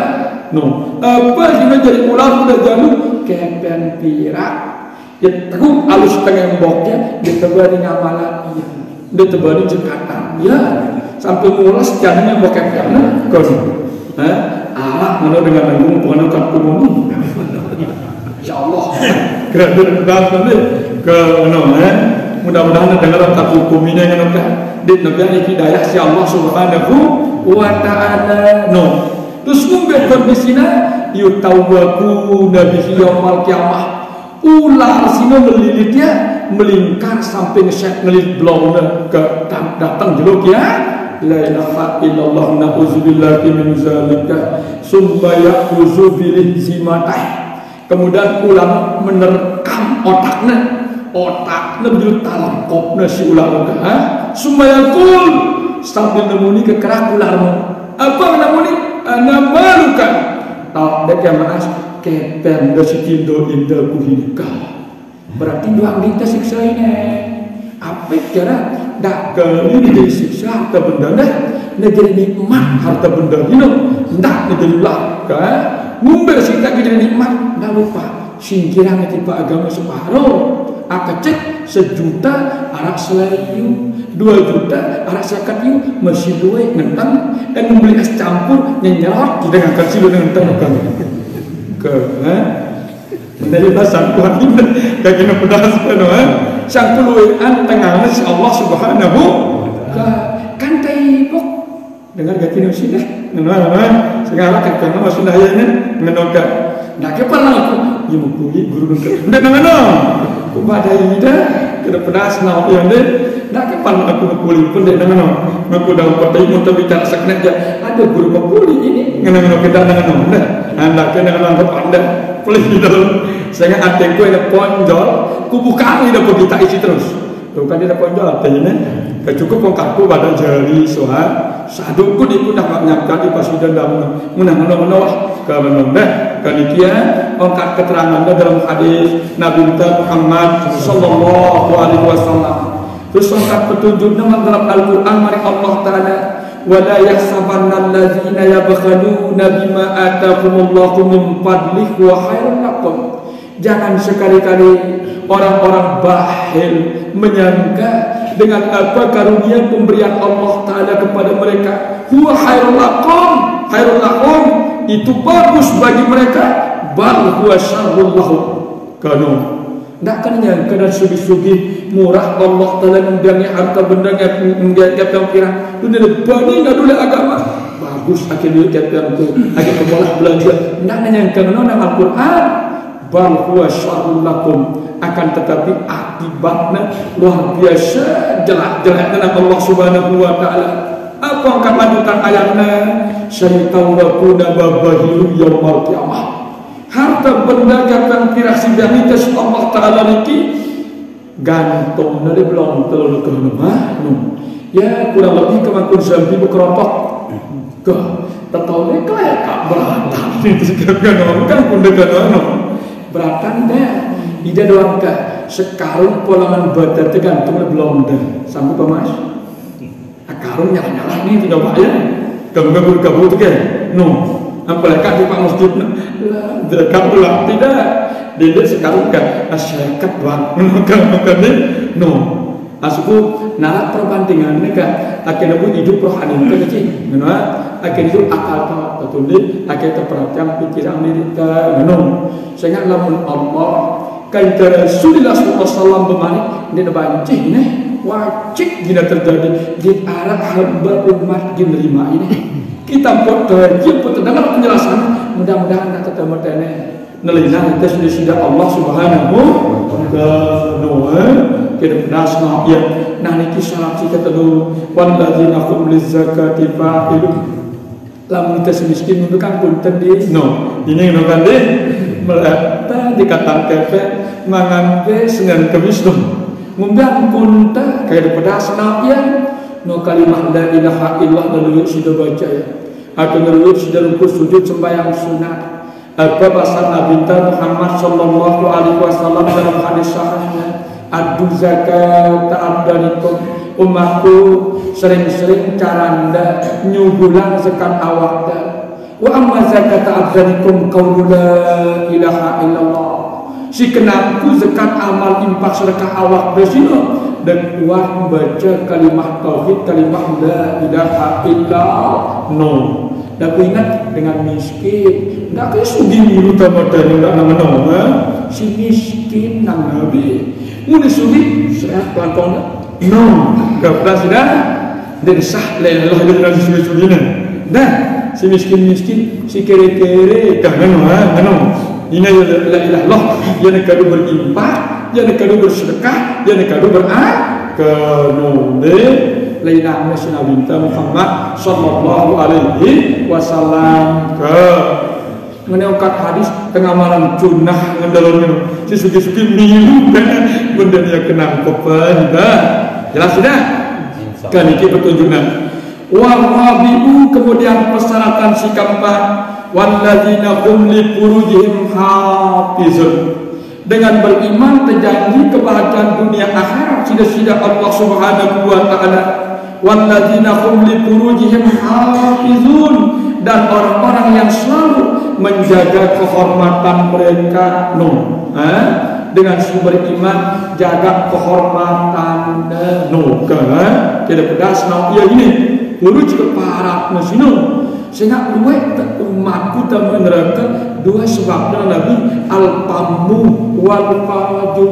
S2: no apa sih menjadi ular udah jalur kepen pirak ya teguh alus tengemboknya ditebani ngamalan ditebani cekatan ya sampai mulas jadinya bokep karena kon Allah mana dengan nanggung pengen kampung ya Allah kira-kira ke mudah-mudahan dengar tak hukum ini yang di negara hidayah si Allah Subhanahu wa Ta'ala no terus mungkin kondisinya yutawaku nabi yaumul kiamah ular sini melilitnya melingkar sampai ngelit blownya ke datang jeluk ya la ilaha illallah na'udzubillahi min zalika summa ya'udzu bilih zimatah kemudian ular menerkam otaknya menjadi talangkopnya si ular summa yaqul sambil nemuni kekerak ularmu apa nemuni ana malukan tak dek yang maas kepen si tindo indah kuhinika berarti doang kita siksa ini apa kira dak kali disiksa harta benda negeri nikmat harta benda ini ndak negeri laka ngumber kita jadi nikmat ndak lupa singkirang tipe agama separuh akecek 1 juta arak selayu 2 juta arak sakatiu masih duwe ngentang dan membeli es campur nyenyerot dengan kecil dengan ngentang ke menjadi bahasa Tuhan ini kaki nak pedas kan sang keluaran tengahnya si Allah Subhanahu kan taibok dengar kaki nu sih dah nana segala kaki nu masih dah ya ni ngenoka nak kepan aku ibu guru ndak nana ku pada ida kena pedas na yang ni nak kepan aku kuli pun dak nana aku dah kota ibu tapi tak sakna aja ada guru kuli ini ngana kita nana anda kena nangkap anda boleh dalam saya adekku yang ponjol ku buka ini dapat kita isi terus bukan dia ponjol artinya cukup pengkarku pada jari soal saduku itu dah nyapkan di pasiden dalam menang-menang ke menambah kanikian angkat keterangannya dalam hadis Nabi Muhammad sallallahu alaihi wasallam terus angkat petunjuknya dalam Al-Quran mari Allah Ta'ala wala yahsabanna allazina yabkhaluna bima ataakumullahu min fadlihi wa khairun lakum jangan sekali-kali orang-orang bakhil menyangka dengan apa karunia pemberian Allah Ta'ala kepada mereka huwa khairul lakum itu bagus bagi mereka bal huwa syarrul lahum kanu Ndak kan yang kena sugi-sugi murah Allah Taala nundangnya harta benda yang kira dunia bani nggak dulu agama bagus akhirnya yang tu akhirnya kebolah belanja ndak yang kena nang Al-Quran bal huwa syarrul lakum akan tetapi akibatnya luar biasa jelek-jeleknya Allah Subhanahu wa taala. Apa akan lanjutan ayatnya? Syaitawakuna babahilu yaumul qiyamah. Harta benda yang kira sidang itu Allah Ta'ala niki gantung dari belum terlalu ke rumah ya kurang lebih kemakun 1.000 keropok ke tetau ni kayak kak beratan itu sekarang kan pun dekat beratan deh ida doang kak sekarang polangan badan tergantung belum dah sanggup mas akarun nyala-nyala ni tidak bahaya gabung-gabung tu kan apalagi di Pak Masjid dekat pula tidak dia sekarang kan masyarakat buat makan ni asku nalar perbandingan ni kan akhirnya pun hidup rohani kan kecil akhirnya hidup akal tak betul akhirnya terperhatian pikiran Amerika sehingga lamun Allah kaitan Rasulullah SAW bermani dia banci ni wajib bila terjadi di arah hamba umat di nerima ini kita buat dia pun terdengar penjelasan mudah-mudahan tak terdengar nelina itu sudah Allah Subhanahu wa taala kita nasna ya nah niki syarat kita dulu walladzina hum lizakati fa'ilun lamun kita miskin bukan punten di ini kan deh melata dikatakan kepe mangan ke sengan kemis ngundang punta kayak pedas ya kalimah la ilaha illallah lalu sudah baca ya atau lalu sudah ruku sujud sembahyang sunat apa bahasa Nabi Muhammad sallallahu alaihi wasallam dalam hadis sahihnya adu zakat ta'abdanikum umatku sering-sering caranda nyugulang zakat awakda wa amma zakat ta'abdanikum qaulu la ilaha illallah si kenangku zakat amal infak sedekah awak besino dan kuat baca kalimah tauhid kalimah la ilaha illallah dan aku ingat dengan miskin ndak ke sugi mulu tamadani ndak nama si miskin nang nabi muni sugi sehat pelakon gaplah sudah dan sah la ilaha illallah sugi nah si miskin si kere-kere kangen ini la ilaha illallah yang kadu berinfak yang kadu bersedekah yang kadu kenude lainnya si Nabi Muhammad sallallahu alaihi wasallam ke meneukat hadis tengah malam junah ngendalon si suki-suki milu benda dia kenang pepan jelas sudah kan iki petunjukna warabiu kemudian persyaratan si keempat walladzina hum li furujihim hafizun dengan beriman terjanji kebahagiaan dunia akhirat sida-sida Allah Subhanahu wa taala walladzina hum li furujihim hafizun dan orang-orang yang selalu menjaga kehormatan mereka dengan sumber iman jaga kehormatan tidak pedas ya ini furuj keparat mesino sehingga luwek umatku tak menerangkan dua sebabnya Nabi al-pamu wal-faraju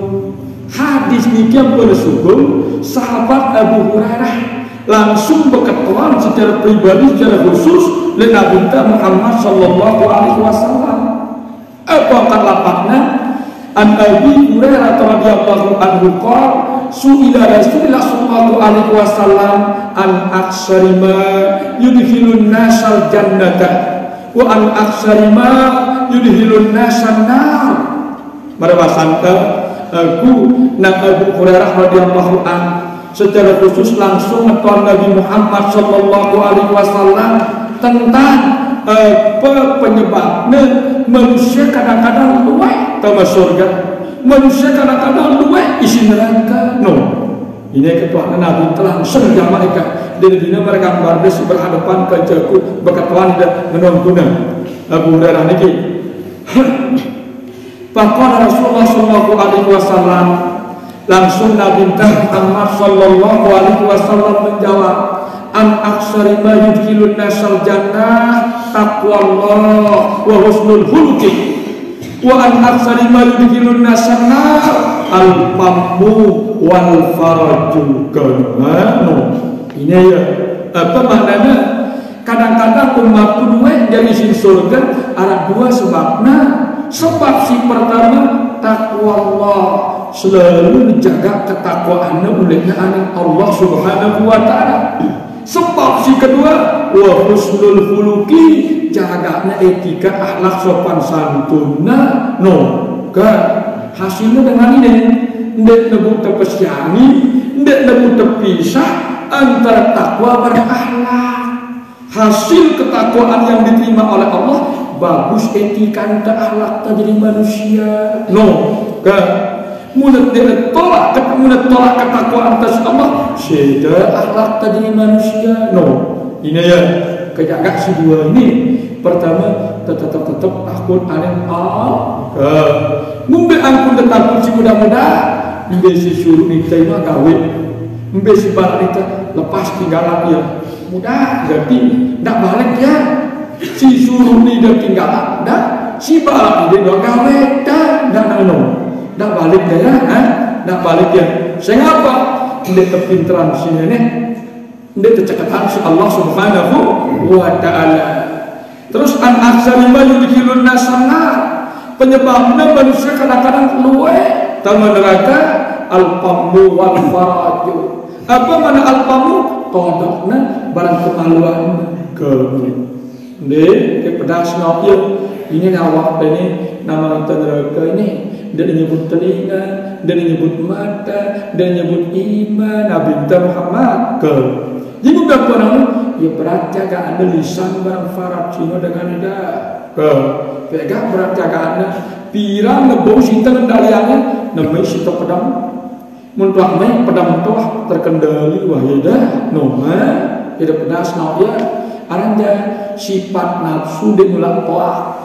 S2: hadis nikian bersugul sahabat Abu Hurairah langsung berketuan secara pribadi secara khusus oleh Nabi Muhammad sallallahu alaihi wasallam apa kan lapaknya an Abi Hurairah radhiyallahu anhu qala su'ila Rasulullah sallallahu alaihi wasallam an aksarima yudhilun nasal jannata wa an aksarima yudhilun nasan nar marwasanta aku nak Abu Hurairah radhiyallahu anhu secara khusus langsung ngetuan Nabi Muhammad sallallahu alaihi wasallam tentang penyebabnya manusia kadang-kadang luwek ke surga manusia kadang-kadang luwek isi neraka ini ketuaan Nabi telah serga mereka dan dina mereka berdes berhadapan ke jaku berketuaan dan menontonan Abu Hurairah niki Faqala Rasulullah sallallahu alaihi wasallam langsung Nabi Muhammad sallallahu alaihi wasallam menjawab an aksari ma yudkhilun nasal jannah taqwallah wa husnul khuluqi wa an aksari ma yudkhilun nasal nar al-fammu wal faraju kemano. Ini ya apa maknanya? Kadang-kadang umat kuduwe dari si surga ada dua sebabnya. Sebab si pertama takwa Allah, selalu menjaga ketakwaannya olehnya Allah Subhanahu wa taala. Sebab si kedua wa husnul khuluqi, jaganya etika akhlak sopan santunna. No, ke hasilnya dengan ini ndak nebut terpesiani, ndak nebut terpisah antara takwa berakhlak. Hasil ketakwaan yang diterima oleh Allah bagus etika dan akhlak jadi manusia. No, kan? Mulut dia tolak ketakwaan atas Allah, sudah akhlak jadi manusia. No, ini ya kejaga si dua ini. Pertama tetap akun alim mumbe angkun tetap si muda-muda, mumbe si suruh nita ima gawe, mumbe si balik nita lepas tinggalan dia. Mudah jadi ndak balik ya. Si suruh ni dia tinggal dah, si balik dia dah gawe dah, dah balik dia ya, dah balik dia. Sehingga apa? Dia terpinteran sini ni, dia tercekatan si Allah Subhanahu wa taala. Terus an aksari ma yudkhilun nasana, penyebabnya manusia kadang-kadang luwe taman neraka al-fammu wal faraju. Apa mana al-fammu? Kodoknya barang kemaluan ke pedas noil ini awak ini nama neraka ini dia nyebut telinga, dia nyebut mata, dia nyebut iman Nabi Muhammad ke jadi beberapa orang ya berat jaga ada lisan barang farat cino dengan ida ke pegang berat jaga ada pirang nebong sita kendaliannya namanya sita pedang muntuak main pedang tuah terkendali wahida noma tidak pedas ya aranja sifat nafsu dia ngulang toah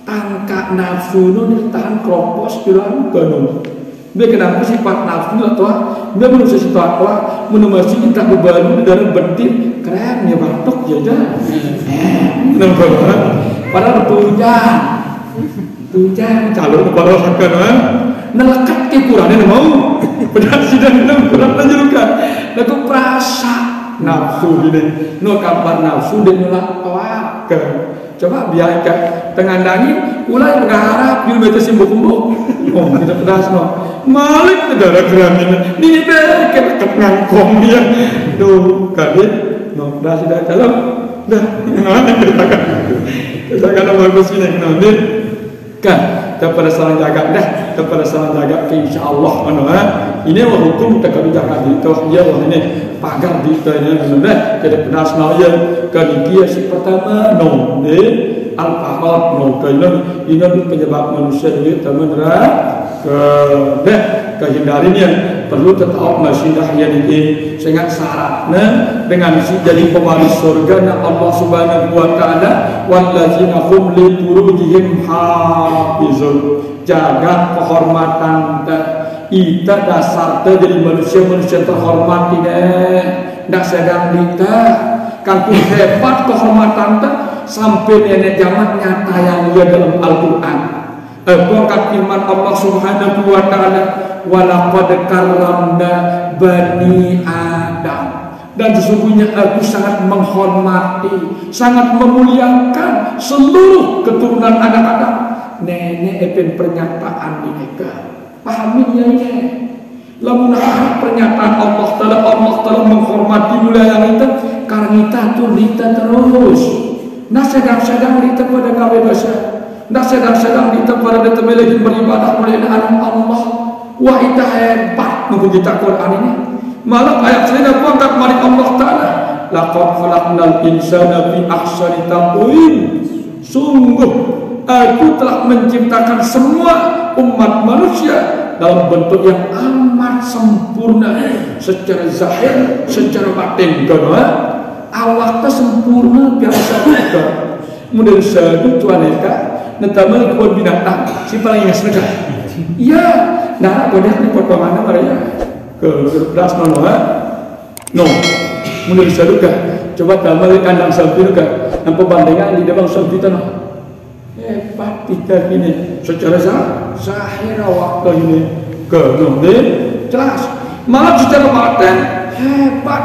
S2: tangka nafsu no ditahan kropos bilang kanu dia kenapa sifat nafsu no toah dia manusia sifat toah menemasi kita beban dari bentin keren ya batuk ya dah nampak banget padahal tunjang calon kepala sakit nelekat ke kurangnya mau benar sidang enam kurang lanjutkan lagu perasa nafsu ini no kabar nafsu dan nyulang awak coba biarkan tengandangi ulai mengharap di betul simbol-simbol oh tidak pedas no malik negara keramin ini berkat ngangkong dia tuh kadit no pedas sudah dalam dah kita kan bagus ini nanti kan kepada salah jaga dah kepada salah jaga insyaallah mana ini hukum tak kami jaga itu ya ini pagar di tanya benar kita pedas naya kan dia si pertama no de al-fahad no kalau ini penyebab manusia ini teman-teman ke kehindarinya perlu tetap masih yang ini sehingga syaratnya dengan si jadi pewaris surga Allah Subhanahu wa taala wallazina hum li furujihim hafizun jaga kehormatan kita dasar jadi manusia terhormat tidak sedang kita kangku hebat kehormatan sampai nenek zaman nyata yang dia dalam Al-Quran berkat firman Allah Subhanahu wa taala walaqad karramna bani Adam dan sesungguhnya aku sangat menghormati sangat memuliakan seluruh keturunan anak Adam nenek epen pernyataan mereka pahami ya lamun pernyataan Allah Taala menghormati mulia yang itu karena kita tuh kita terus nah sedang-sedang kita pada gawe dosa nah sedang-sedang kita pada lagi beribadah oleh Allah wah itu hebat nunggu kita Quran ini malah ayat saya angkat mari Allah Taala laqad khalaqnal insana fi ahsani taqwim sungguh aku telah menciptakan semua umat manusia dalam bentuk yang amat sempurna secara zahir, secara batin karena awaknya sempurna biasa juga kemudian satu tuaneka netamal kebun binatang si paling yang sedekah iya nah boleh di potongannya mereka ke beras no kemudian satu coba tamal kandang sapi juga dan perbandingan di dalam sapi tanah hebat kita ini secara zahir waktu ini jelas. Malah secara batin hebat,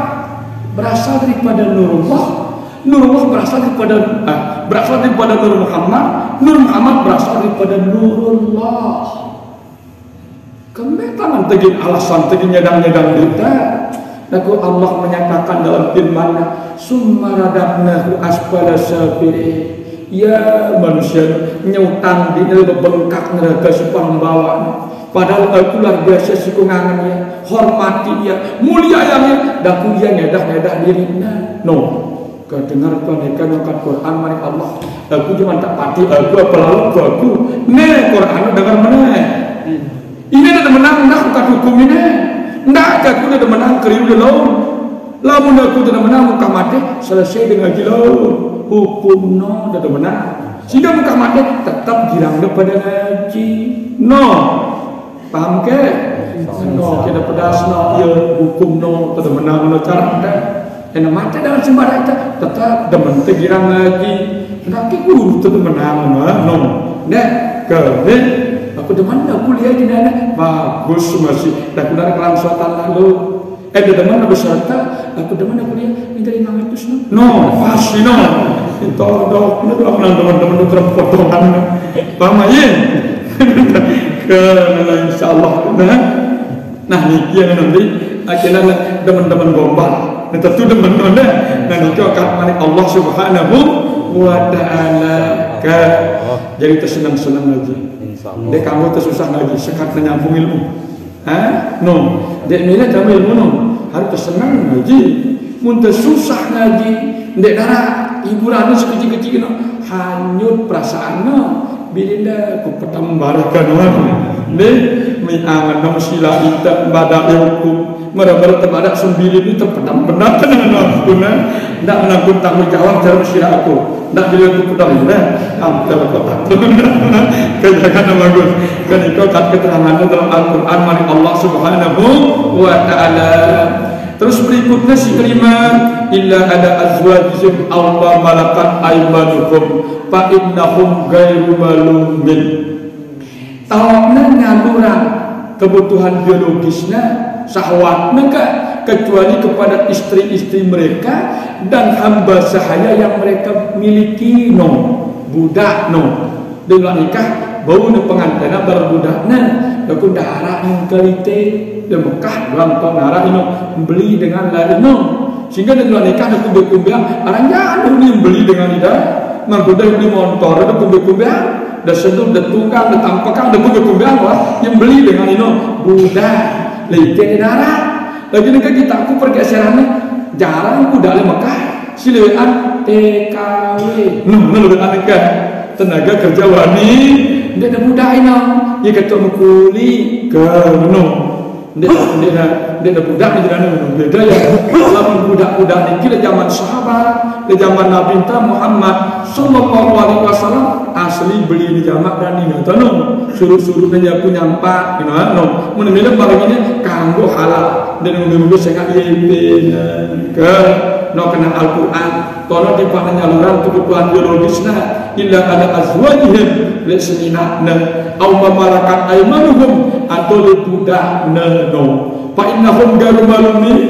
S2: berasal daripada Nurullah. Nurullah berasal daripada Nur Muhammad. Nur Muhammad berasal daripada Nurullah. Kemetangan tegin alasan tegin nyedang-nyedang kita. Lalu Allah menyatakan dalam firman-Nya, "Summa radadnahu asfala safilin." Ya manusia nyutang di bengkak neraka supang bawaan. Padahal aku luar biasa sikungangannya, hormati dia, mulia yang daku dia ngedah dirinya. No, kedengar mereka ngangkat Quran mari Allah. Aku cuma tak pati aku apalagi aku. Ne Quran dengar mana? Ini ada menang nak bukan hukum ini. Ndak aku ada menang keriu dulu. Lamun aku tidak menang muka mati selesai dengan gilau hukum no ada menang. Sehingga muka mati tetap girang pada ngaji. No. Paham ke? No, kita pedas no, ya hukum no, tidak menang no cara anda. Enak mati dalam sembarang itu tetap demen tegirang lagi. Nanti guru tidak menang no. Nek, kerja. Aku demen aku lihat di mana bagus masih. Dah kuda kelam suatan lalu. Demen aku serta. Aku demen aku lihat ini dari 500 no. No, pasti no. Itu dok, itu aku teman-teman itu terpotongan. Paham aja? Karena insyaallah nah niki yang nanti akhirnya teman-teman gombal tentu teman-teman nah niki akan mari Allah Subhanahu wa ta'ala jadi tersenang-senang lagi dek kamu tersusah lagi sekat menyambung ilmu no dek mina dalam ilmu no harus tersenang lagi mun tersusah lagi dek darah hiburan sekecil-kecil no hanyut perasaannya bilinda ku petang barakan ne mi angan nom sila ita bada hukum mereka terbada sembilan itu petang benar tenan guna ndak menanggung tanggung jawab dalam sila aku ndak bila ku petang benar amtel kota kejagaan bagus kan itu kat keterangan dalam Al-Qur'an mari Allah Subhanahu wa ta'ala. Terus berikutnya si kelima illa ada azwajihim aw ma malakat aymanuhum fa innahum ghairu malumin. Tawakna nyaluran kebutuhan biologisnya syahwatna kecuali kepada istri-istri mereka dan hamba sahaya yang mereka miliki no budak no dengan nikah bau ne pengantin bar budakna aku darah yang kalite di Mekah dalam tahun darah ini beli dengan lain no sehingga dengan nikah aku berkumpul orang jangan beli dengan ida menggoda beli motor aku berkumpul dah sedul dah tunggang dah tampakan dah berkumpul wah yang beli dengan ini budak lite darah lagi dengan kita aku pergeserannya jarang aku dari Mekah silean TKW no lebih aneh kan tenaga kerja wani dia ada budak ini dia kata mukuli ke no dia ada budak ni jalan beda ya kalau budak-budak ni kira zaman sahabat di zaman Nabi Muhammad sallallahu alaihi wasallam asli beli di jamak dan ini tahu suruh-suruhnya punya empat no menemui barang ini kanggo halal dan menunggu sangat yepin ke no kena Al-Quran tono di mana nyaluran kebutuhan biologisnya illa ada azwajihim lisenina aw malakat aymanuhum atau budak no fa innahum ghairu malumin.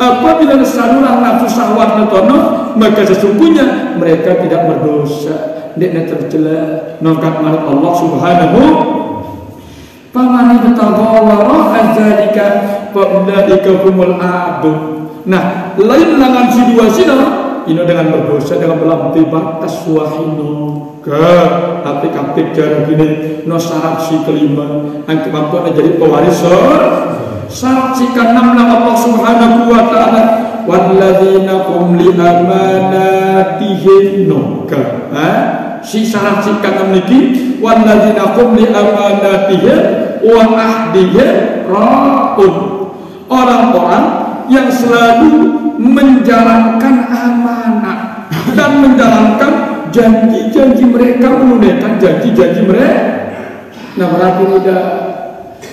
S2: Apabila saluran nafsu syahwat tono maka sesungguhnya mereka tidak berdosa tidak tercela nongkat malik Allah Subhanahu pamani betagawara azalika fa ulaika humul adun. Nah, lain dengan situasi ini dengan berdosa dengan melampai batas wahino ke apik-apik cara gini no syarat si kelima yang kemampuan jadi pewaris syarat si keenam Allah Subhanahu wa ta'ala walladzina hum li amanatihim noka si syarat si keenam niki walladzina hum li amanatihim wa ahdihim ra'un orang-orang yang selalu menjalankan amanah dan menjalankan janji-janji mereka, menunaikan janji-janji mereka. Nah, berarti udah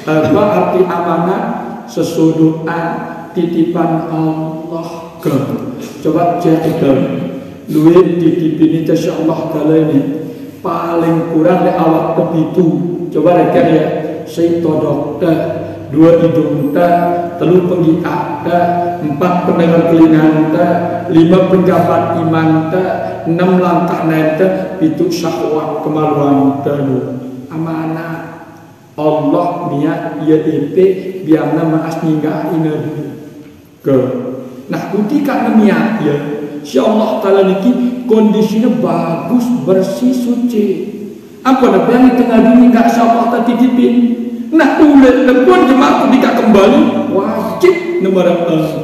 S2: apa arti amanah? Sesuduan titipan Allah ke. Coba cek duit titip ini insyaallah kali ini paling kurang di awak tepitu. Coba rekan ya, saya todok dua hidung tak, telu penggiat tak, empat pendengar telinga tak, lima penjabat iman tak, enam langkah naik tak, itu syahwat kemaluan tak. Amanah Allah niat ia ete biarna maas ninggah ina ke. Nah ketika niat ya, si Allah Taala niki kondisinya bagus, bersih, suci. Apa nak yang di tengah dunia enggak Allah tak titipin. Nah ulet lepon jemaah ketika kembali wajib nomor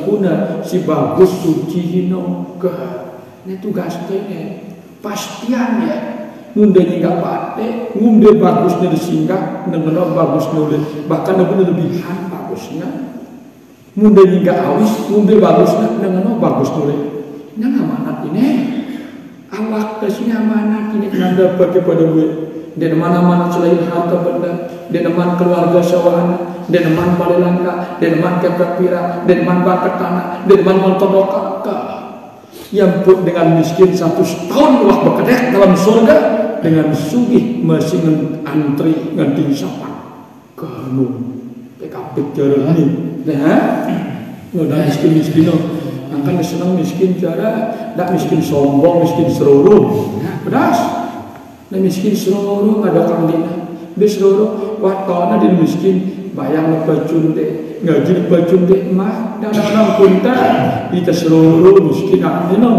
S2: kuna si bagus suci hinoga. Nah tugasnya pastian ya. Ngunde nggak pate, ngunde bagusnya disinggah, nomor bagus nulis, bahkan lebihan bagusnya. Ngunde nggak awis, ngunde bagusnya, nomor bagus nulis. Nah amanat ini, awak kesini amanat ini kena pakai pada gue. Di mana-mana selain harta benda, di mana keluarga sawana, di mana balai langka, di mana kepek pira, di mana bakat tanah, di mana montodokaka. Yang pun dengan miskin 100 tahun wah bekedek dalam surga, dengan sugih masih antri nganting sapa. Kamu PKP cara ini, nah, nggak miskin-miskin akan senang miskin cara, tak miskin sombong, miskin seluruh, pedas. Nah miskin seluruh ada kambingnya, bis seluruh waktunya di miskin bayang bacun deh, ngaji bacun deh mah dalam punta kita seluruh miskin akan no,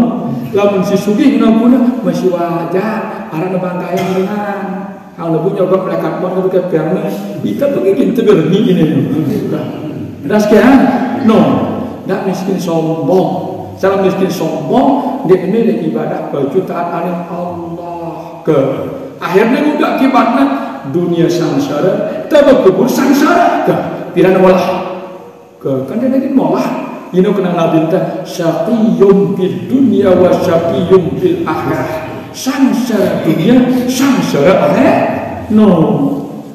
S2: lamun si sugih nampuna masih wajar, arah bangkayang dengan, kalau punya orang melekat banget ke perna, kita begini tergerni ini, das kan, no, tak miskin sombong, salah miskin sombong dia milik ibadah baju taat alim Allah. Ke akhirnya udah akibatnya dunia sangsara, tapi kubur sangsara ke pirana walah ke kan dia lagi malah ini kena nabi ta syaqiyum fid dunya wa syaqiyum fil akhirah, sangsara dunia sangsara akhirat. No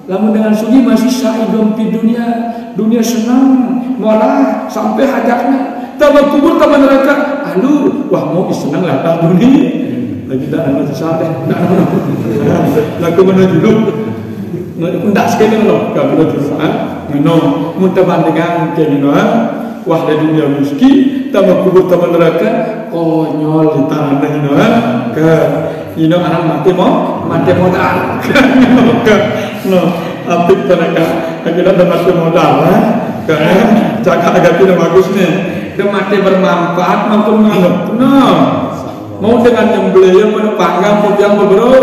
S2: lamun dengan sugi masih syaqiyum fid dunia senang malah sampai hajatnya, tapi kubur ke neraka alur wah mau senang lah dunia lagi tak ada sesuatu, tak ada laku mana dulu, tak sekali mana, kalau mana dulu, mana, muntah bandingan kini wah dari dunia miskin, tambah kubur tambah neraka, konyol di tanah ini, ke, ini orang mati modal, ke, no, apik mereka, kita dah mati modal, ke, jaga agar tidak bagus nih, dia mati bermanfaat maupun nganggap, no. Mau dengan yang beliau pada panggang yang berbro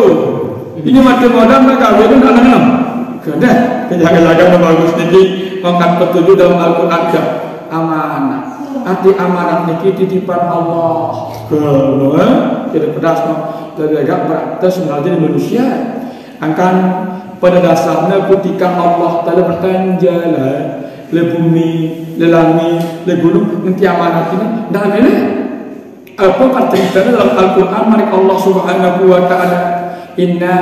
S2: ini mati modal nak kawin dan anak-anak kena kejaga-jaga bagus niki mengangkat petunjuk dalam Al-Quran ke amanah arti amanah niki titipan Allah ke tidak pedas lebih agak berat sebenarnya manusia akan pada dasarnya ketika Allah telah bertanjala le bumi le langit le gunung nanti amanah ini dalam ini apa kata dalam Al-Quran mari Allah Subhanahu wa taala inna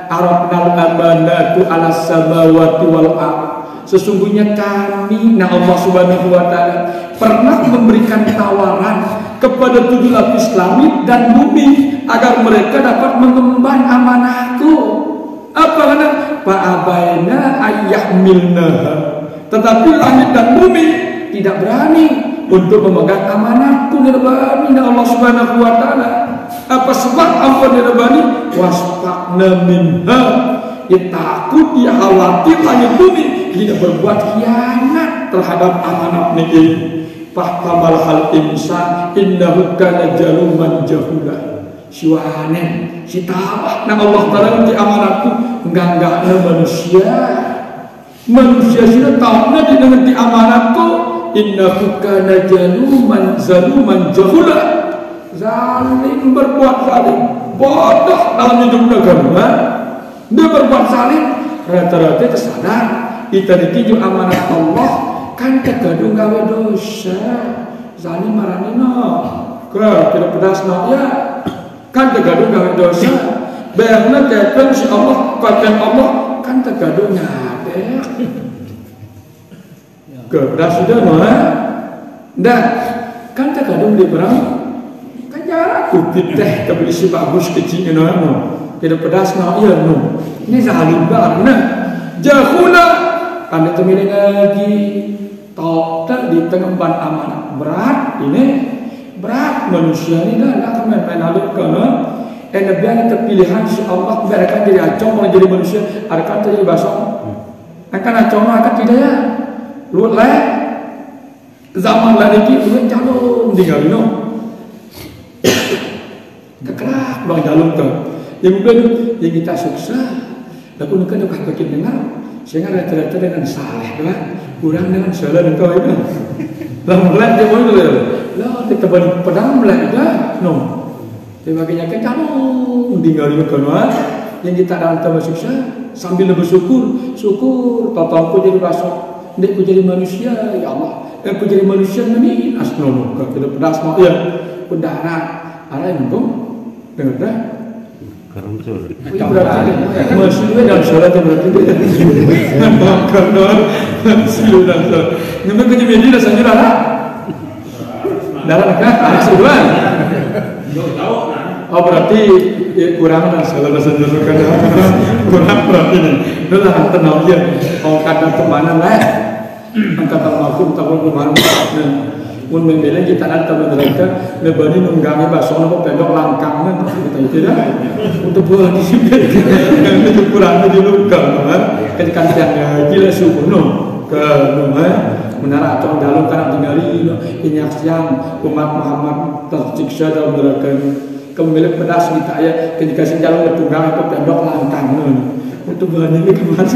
S2: aradnal amanatu 'alas samawati wal ardh, sesungguhnya kami Allah Subhanahu wa taala pernah memberikan tawaran kepada 7 lapis langit dan bumi agar mereka dapat mengemban amanahku. Apa kata fa'abaina ayyahmilna, tetapi langit dan bumi tidak berani untuk memegang amanahku nirbani Allah Subhanahu wa taala. Apa sebab apa nirbani? Wasfaqna minha, takut dia khawatir langit bumi tidak berbuat khianat terhadap amanah ini. Fahtamal hal insan innahu kana jaluman jahula. Siwanen si tawah na Allah taala di amanahku enggak manusia sih tahunya dengan di amanahku. Innahu kana zaluman jahula, zalim berbuat zalim, bodoh dalam hidupnya agama. Dia berbuat zalim, rata-rata tersadar kita dituju amanah Allah kan tergadung gawe dosa, zalim marani no, ke tidak pedas no ya, kan tergadung gawe dosa, bayangnya kata si Allah, kata Allah kan tergadung ngadek. Keberas sudah mana? Dah kan terkadang di berang kan jarak kupit teh tapi si bagus kecilnya no tidak pedas no iya no ini zalim banget jahula Anda temui ngaji tok tak di pengemban amanah berat ini berat manusia ini dah main aluk kana nabian terpilihan si Allah berakan jadi acong mau jadi manusia akan jadi basok akan acong akan tidak ya lu zaman lagi lu calon tinggal no kekerak bang jalur ke yang mungkin yang kita sukses lalu mungkin juga bikin dengar sehingga rata-rata dengan saleh kan kurang dengan salah dan kau itu lalu melihat dia boleh lah kita balik pedang melihat dah no sebagainya kan calon tinggal di kana yang kita dalam tambah sukses sambil bersyukur syukur tahu jadi basok ndek ku jadi manusia ya Allah aku jadi manusia ni asnono ka tidak pedas mau ya udara ara ngom dengar dah
S3: karena betul
S2: berarti masih dalam salat berarti karena silu dan salat ngomong ke media dah sanjur ara dalam kan asuhan oh berarti kurang lah salah bahasa Jawa kan kurang berarti ni itulah tenang dia oh kata kemana lah kata maafum tahu kemana mun membela kita nanti mereka lebani nunggangi bahasa orang pendok langkangnya kita itu dah untuk buat di sini itu kurang di luka ketika dia gila subuh no ke rumah menara atau dalam karena tinggali ini yang umat Muhammad tersiksa dalam neraka kembali pedas kita ya ketika senjalan bertunggang atau pendok langkang untuk bahan ini kemana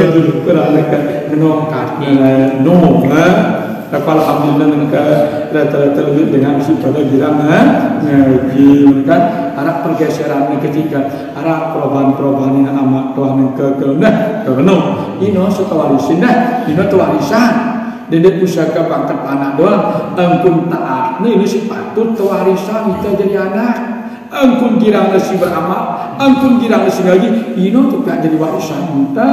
S2: itu kurang mereka menongkat no tapi alhamdulillah mereka rata-rata lebih dengan si pada girang ngaji mereka arah pergeseran ketika arah perubahan ini amat Tuhan ke karena ini setelah warisan ini warisan dedek pusaka bangkat anak doang angkun taat ini sepatut warisan kita jadi anak angkun girang nasi beramal angkun girang nasi ngaji ini tidak jadi warisan kita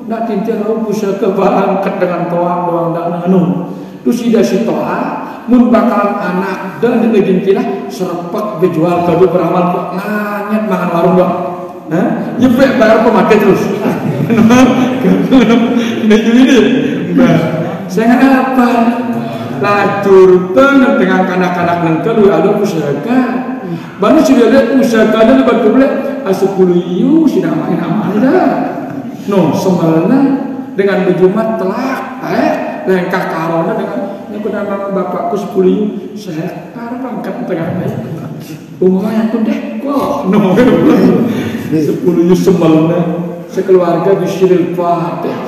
S2: nak tintirau pusaka bangkat dengan toang doang dan terus tidak si toa mun bakalan anak dan lagi kira serpek bejual kado beramal kok nganyet makan warung doang nyepek bayar pemakai terus ini saya apa lacur dengan kanak-kanak nengkel ada pusaka baru sudah ada pusaka dan lebat boleh asupulu yu sudah main aman dah no semalna dengan berjumat telak lengkah karona dengan aku nama bapakku 10 yu saya angkat tengah umumnya aku deh kok no 10 yu semalna sekeluarga bisyiril fatih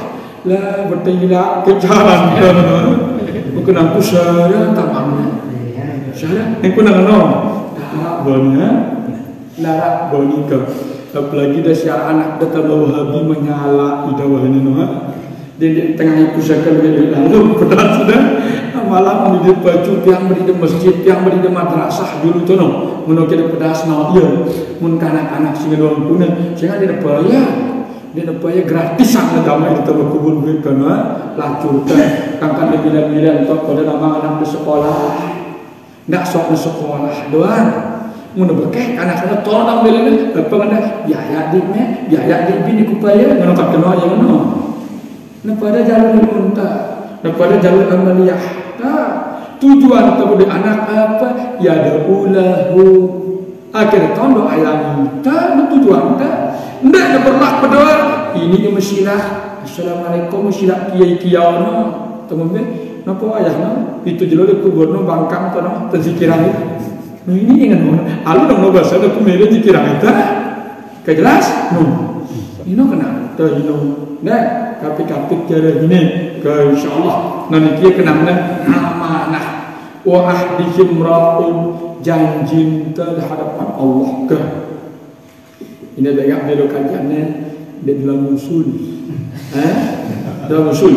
S2: lah bertanya ke jalan bukan aku saya tamannya saya aku nak tak boleh larak bonika apalagi dah si anak datang Wahabi menyala idawah ini di tengah pusaka lalu pedas sudah malam di baju yang beri di masjid yang beri di madrasah dulu tu menukir pedas dia mun kanak-kanak sehingga doang punya sehingga dia bayar gratis sangat damai di tempat kubur duit karena lacurkan kangkan di bilan-bilan tu pada nama anak di sekolah nak sok di sekolah doang mun bekeh anak-anak tolong bilan apa mana biaya di bini kupaya menukar kena yang mana pada jalur unta pada jalur amaliyah tujuan kepada anak apa ya ada ulahu akhir tahun doa yang tujuan ndak ada berlak berdoa ini yang mesilah assalamualaikum mesilah kiai-kiai teman-teman napa ayahna itu jalur kuburno bangkang tono terzikiran ini dengan alu dong bahasa ada kumere zikiran itu kejelas ini kena nah kapik-kapik cara ini ke insyaallah nanti dia kenangna amanah wa ahdihim ra'un janjin terhadapan Allah ke ini banyak belo kajiannya di dalam usul dalam usul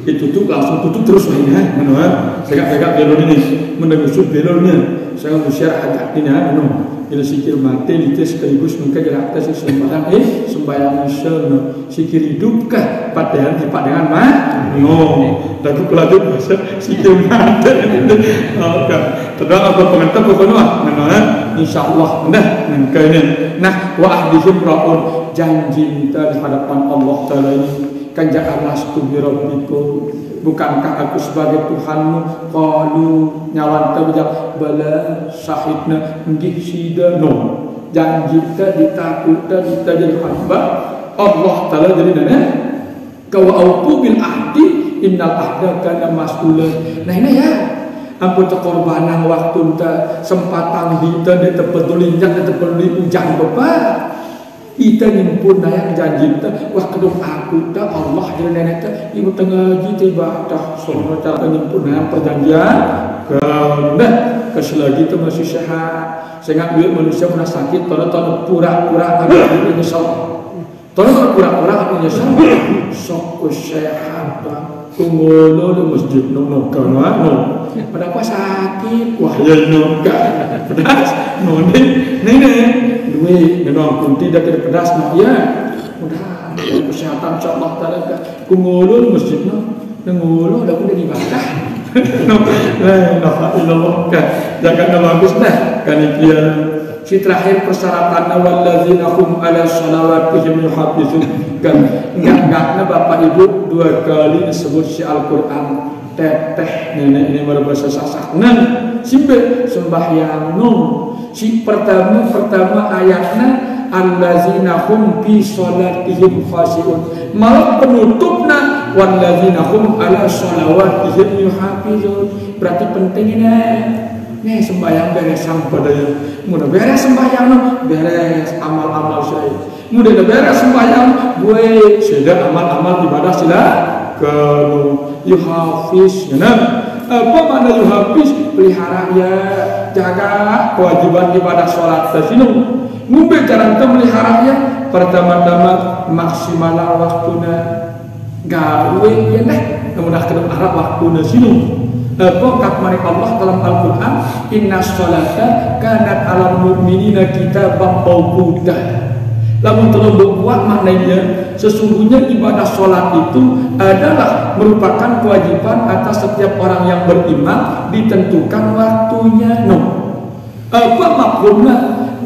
S2: itu langsung tutup terus lainnya segak-segak belo ini mendengar usul belonya saya share agak ini ila sikir mati lite sekaligus mungkin jarak atas sembahyang sembahyang sikir hidup kah padahal dipak dengan tapi pelaju bahasa sikir mati terang apa pengantar pokoknya insyaallah nah wa ahdihim ra'un janji kita di hadapan Allah taala ini kan ja'alastu bi rabbikum bukankah aku sebagai Tuhanmu qalu nyawan tabjak bala syahidna nggih sidano janji kita ditakutkan kita jadi hamba Allah taala jadi nana kawa autu bil ahdi innal ahda kana mas'ulan nah ini ya ampun korbanan waktu ta sempatan kita de tepeduli jak de tepeduli ujang bapak kita nyimpun daya janji ta wah kedung aku ta Allah jeung nenek ta ibu tengah ji ibadah sono cara nyimpun perjanjian keundah keselagi itu masih sehat sehingga duit manusia pernah sakit tolong pura-pura ada ini salah tolong pura-pura ada nyesal sok sehat tunggu di masjid no pada apa sakit wah ya no pedas no nih duit memang pun tidak ada pedas no ya udah kesehatan insyaallah taala tunggu di masjid no ngulu udah udah ibadah no la ilallah kan jangan bagus dah kan dia si terakhir persyaratannya walladzina hum ala shalawatihim yuhafizun kan enggaknya bapak ibu dua kali disebut si Al-Qur'an teteh nenek ini berbahasa sasakna simbe sembahyang no si pertama ayatnya alladzina hum fi shalatihim khashi'un malah penutupna walladzina hum ala shalawatihim yuhafizun berarti penting ini nih sembahyang beres sampai mudah beres sembahyang beres amal-amal saya mudah beres sembahyang gue sudah amal-amal ibadah sila kalau yuhafiz apa makna yuhafiz pelihara ya jaga kewajiban ibadah sholat sesinu ngumbe cara kita melihara ya pertama-tama maksimal waktunya gawe ya deh mudah kedua arah waktunya sinu Pokok manik Allah dalam Al-Quran inna sholata kanat alam mu'minina kitaban mawquta. Lamun tolong berbuat maknanya sesungguhnya ibadah sholat itu adalah merupakan kewajiban atas setiap orang yang beriman ditentukan waktunya no. Apa maksudnya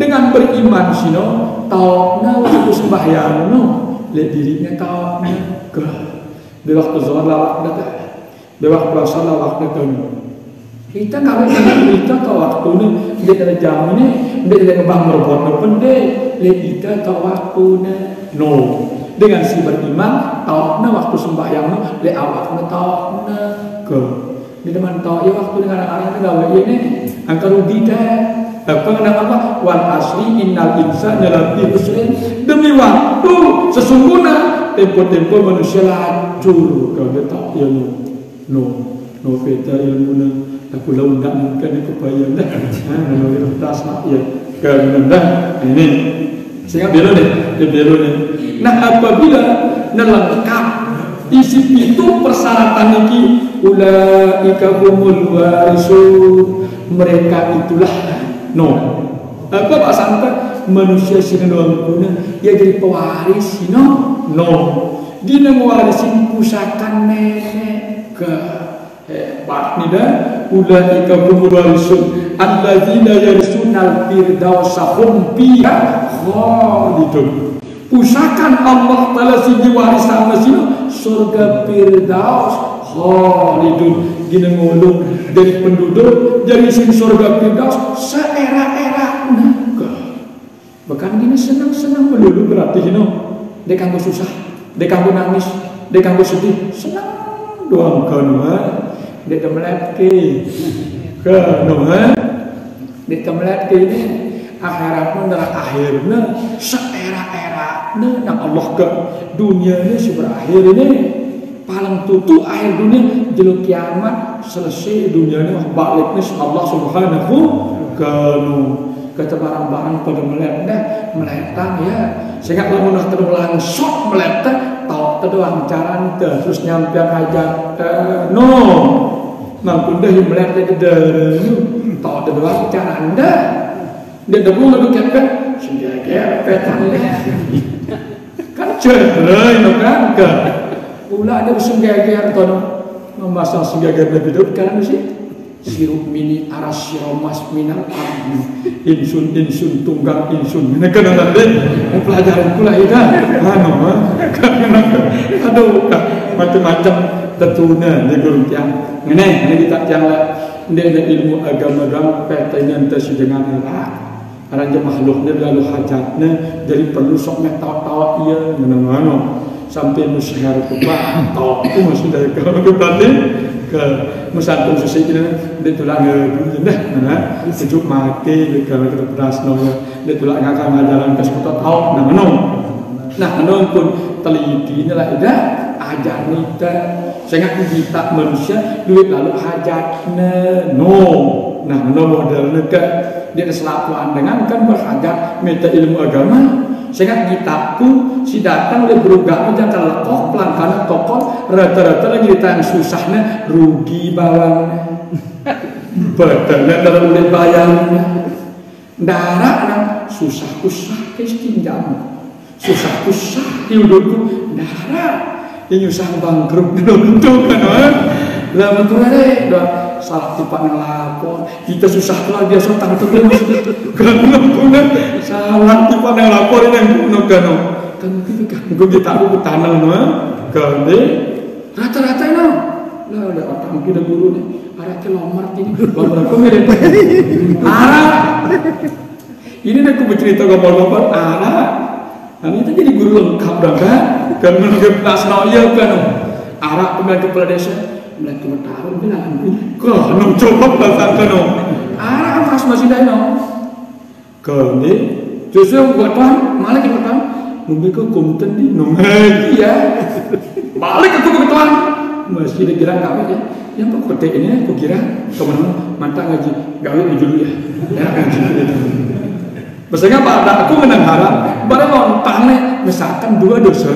S2: dengan beriman sino taukna waktu sembahyang no lihat dirinya taukna ke di waktu sholat waktu Dewak puasa waktu itu kita nggak kita tahu waktunya dia ada jamnya dia ada ngebang merbon pendek kita tahu waktunya no dengan si beriman tahu waktu sembahyang le awaknya tahu ke di depan tahu ya waktu dengan anak-anak gawe ini angka rugi deh apa kenapa wal asli innal insana lafi khusrin demi waktu sesungguhnya tempo-tempo manusia hancur kalau dia tahu ya no beda ilmunya aku lawan tak mungkin kebayang dah no kertas ya karena ini sehingga belo nih nah apabila lengkap isi itu persyaratan ini ulaika humul warisun mereka itulah no apa Pak Santa manusia sini doang guna ya jadi pewaris no dia mewarisi pusaka nenek ke hebat nih dah ulaika humul warisun alladzina yarsunal firdausa hum fiha khalidun pusakan Allah taala siji warisan masih surga firdaus khalidun gini ngulung dari penduduk jadi sing surga firdaus seera-era naga bahkan gini senang-senang melulu berarti dek kanggo susah dek kanggo nangis dek kanggo sedih senang doang kanua dia temelat ke kanua dia temelat ke ini akhiratnya adalah akhirnya seera-era nang Allah ke dunia ini berakhir ini paling tutup akhir dunia jeluk kiamat selesai dunia ini baliknya Allah subhanahu kanu kata barang-barang pada meletang ya sehingga kalau nak terulang sok meletang tau terdoang cara terus nyampe aja no mampun dah meletang ke dalam tau terdoang cara anda dia debung lalu kan sengaja petan kan cerai no kan ke ulah ada sengaja atau memasang sengaja lebih hidup kan sih sirup mini aras siromas minal ardi insun tunggang insun ini kan nanti pelajaran pula itu aduh macam-macam tertuna di guru tiang ini kita tiang lah ini ada ilmu agama petanya entasi dengan aranja makhluknya lalu hajatnya jadi perlu sok tawa iya mana sampai musyhar itu pak tahu itu masih dari kalau berarti ke musantung sesuatu dia tulang nah sejuk mati kalau kita pedas noya dia tulang ngakak ngajaran ke sekolah tahu nah pun teliti inilah ida ajar nita sehingga kita manusia duit lalu hajatnya nah modalnya ke dia keselakuan dengan kan berhajat minta ilmu agama sehingga kitabku si datang oleh berugak aja terlekok pelanggan toko rata-rata lagi kita yang susahnya rugi bawangnya betulnya dalam oleh bayangnya darah susah-susah kistinjam susah-susah diudukku darah ini usah bangkrut dulu kan lah betul deh salah tipe lapor kita susah keluar biasa tangan terus kan salah tipe lapor ini yang kuno kan gitu kan gue kita aku tanah kan rata-rata lah ada otak kita guru nih ada kelomar ini lomar aku mirip ini aku bercerita gambar-gambar ini itu jadi guru lengkap dong kan menurut kelas noya kan pembantu kepala desa mulai tahun bilang kau coba pasangkan pas masih dah kau ni justru buat tuan malah kita tuan mereka konten di ya balik aku ke tuan masih dikira kami ya yang kote ini aku kira kemana mata ngaji gawe di dulu ya ngaji biasanya pada aku menang harap pada lontang misalkan 2 dosa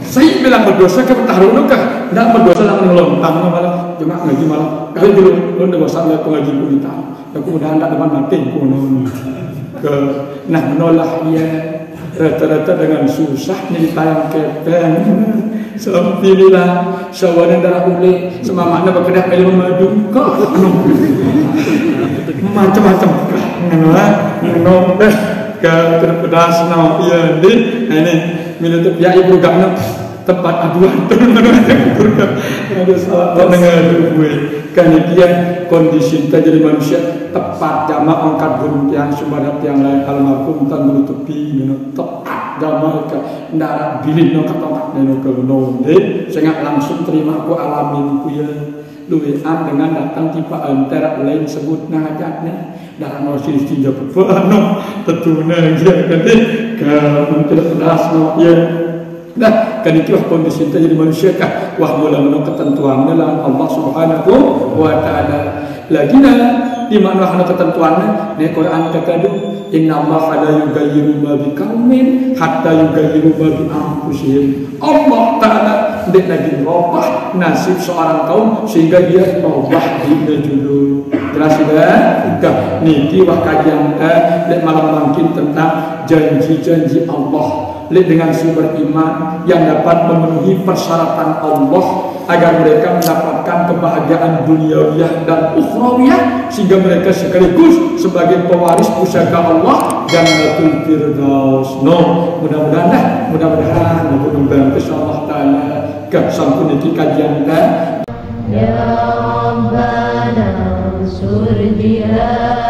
S2: saya bilang berdosa ke taruh kah? Tidak berdosa lah melontang malah cuma ngaji malah kali dulu lo udah bosan lihat pengaji kita. Aku udah hendak depan mati konon. Nah menolak dia rata-rata dengan susah nih ditayang kepeng. Alhamdulillah sawana darah ule semangatnya berkedah ilmu madu kok macam-macam ke terpedas iya ini minutup ya ibu gak tempat aduan ada salah dengan gue karena dia kondisi kita jadi manusia tepat jamaah angkat gunung tiang subadat yang lain almarhum tanggul tepi tepat jamaah ke darah bilin no ketongkat neno ke nonde sehingga langsung terima aku alamin ku ya luwean dengan datang tipe antara lain sebut hajatnya darah nosil tinjau penuh tetuna dia kata kalau tidak pedas no ya nah kan itu kondisi kita jadi manusia kah wah mula-mula ketentuannya lah Allah subhanahu wa ta'ala lagi di mana ada ketentuannya di Quran kata inna Allah la yughayyiru ma biqaumin hatta yughayyiru ma bi anfusihim Allah ta'ala tidak lagi merubah nasib seorang kaum sehingga dia merubah dirinya dulu jelas tidak niki wah kajian malam mungkin tentang janji-janji Allah dengan sumber iman yang dapat memenuhi persyaratan Allah agar mereka mendapatkan kebahagiaan duniawiyah dan ukhrawiyah sehingga mereka sekaligus sebagai pewaris pusaka Allah Jannatul Firdaus. Mudah-mudahan insyaallah taala sampun iki kajian
S1: ya Rabbana sur jihad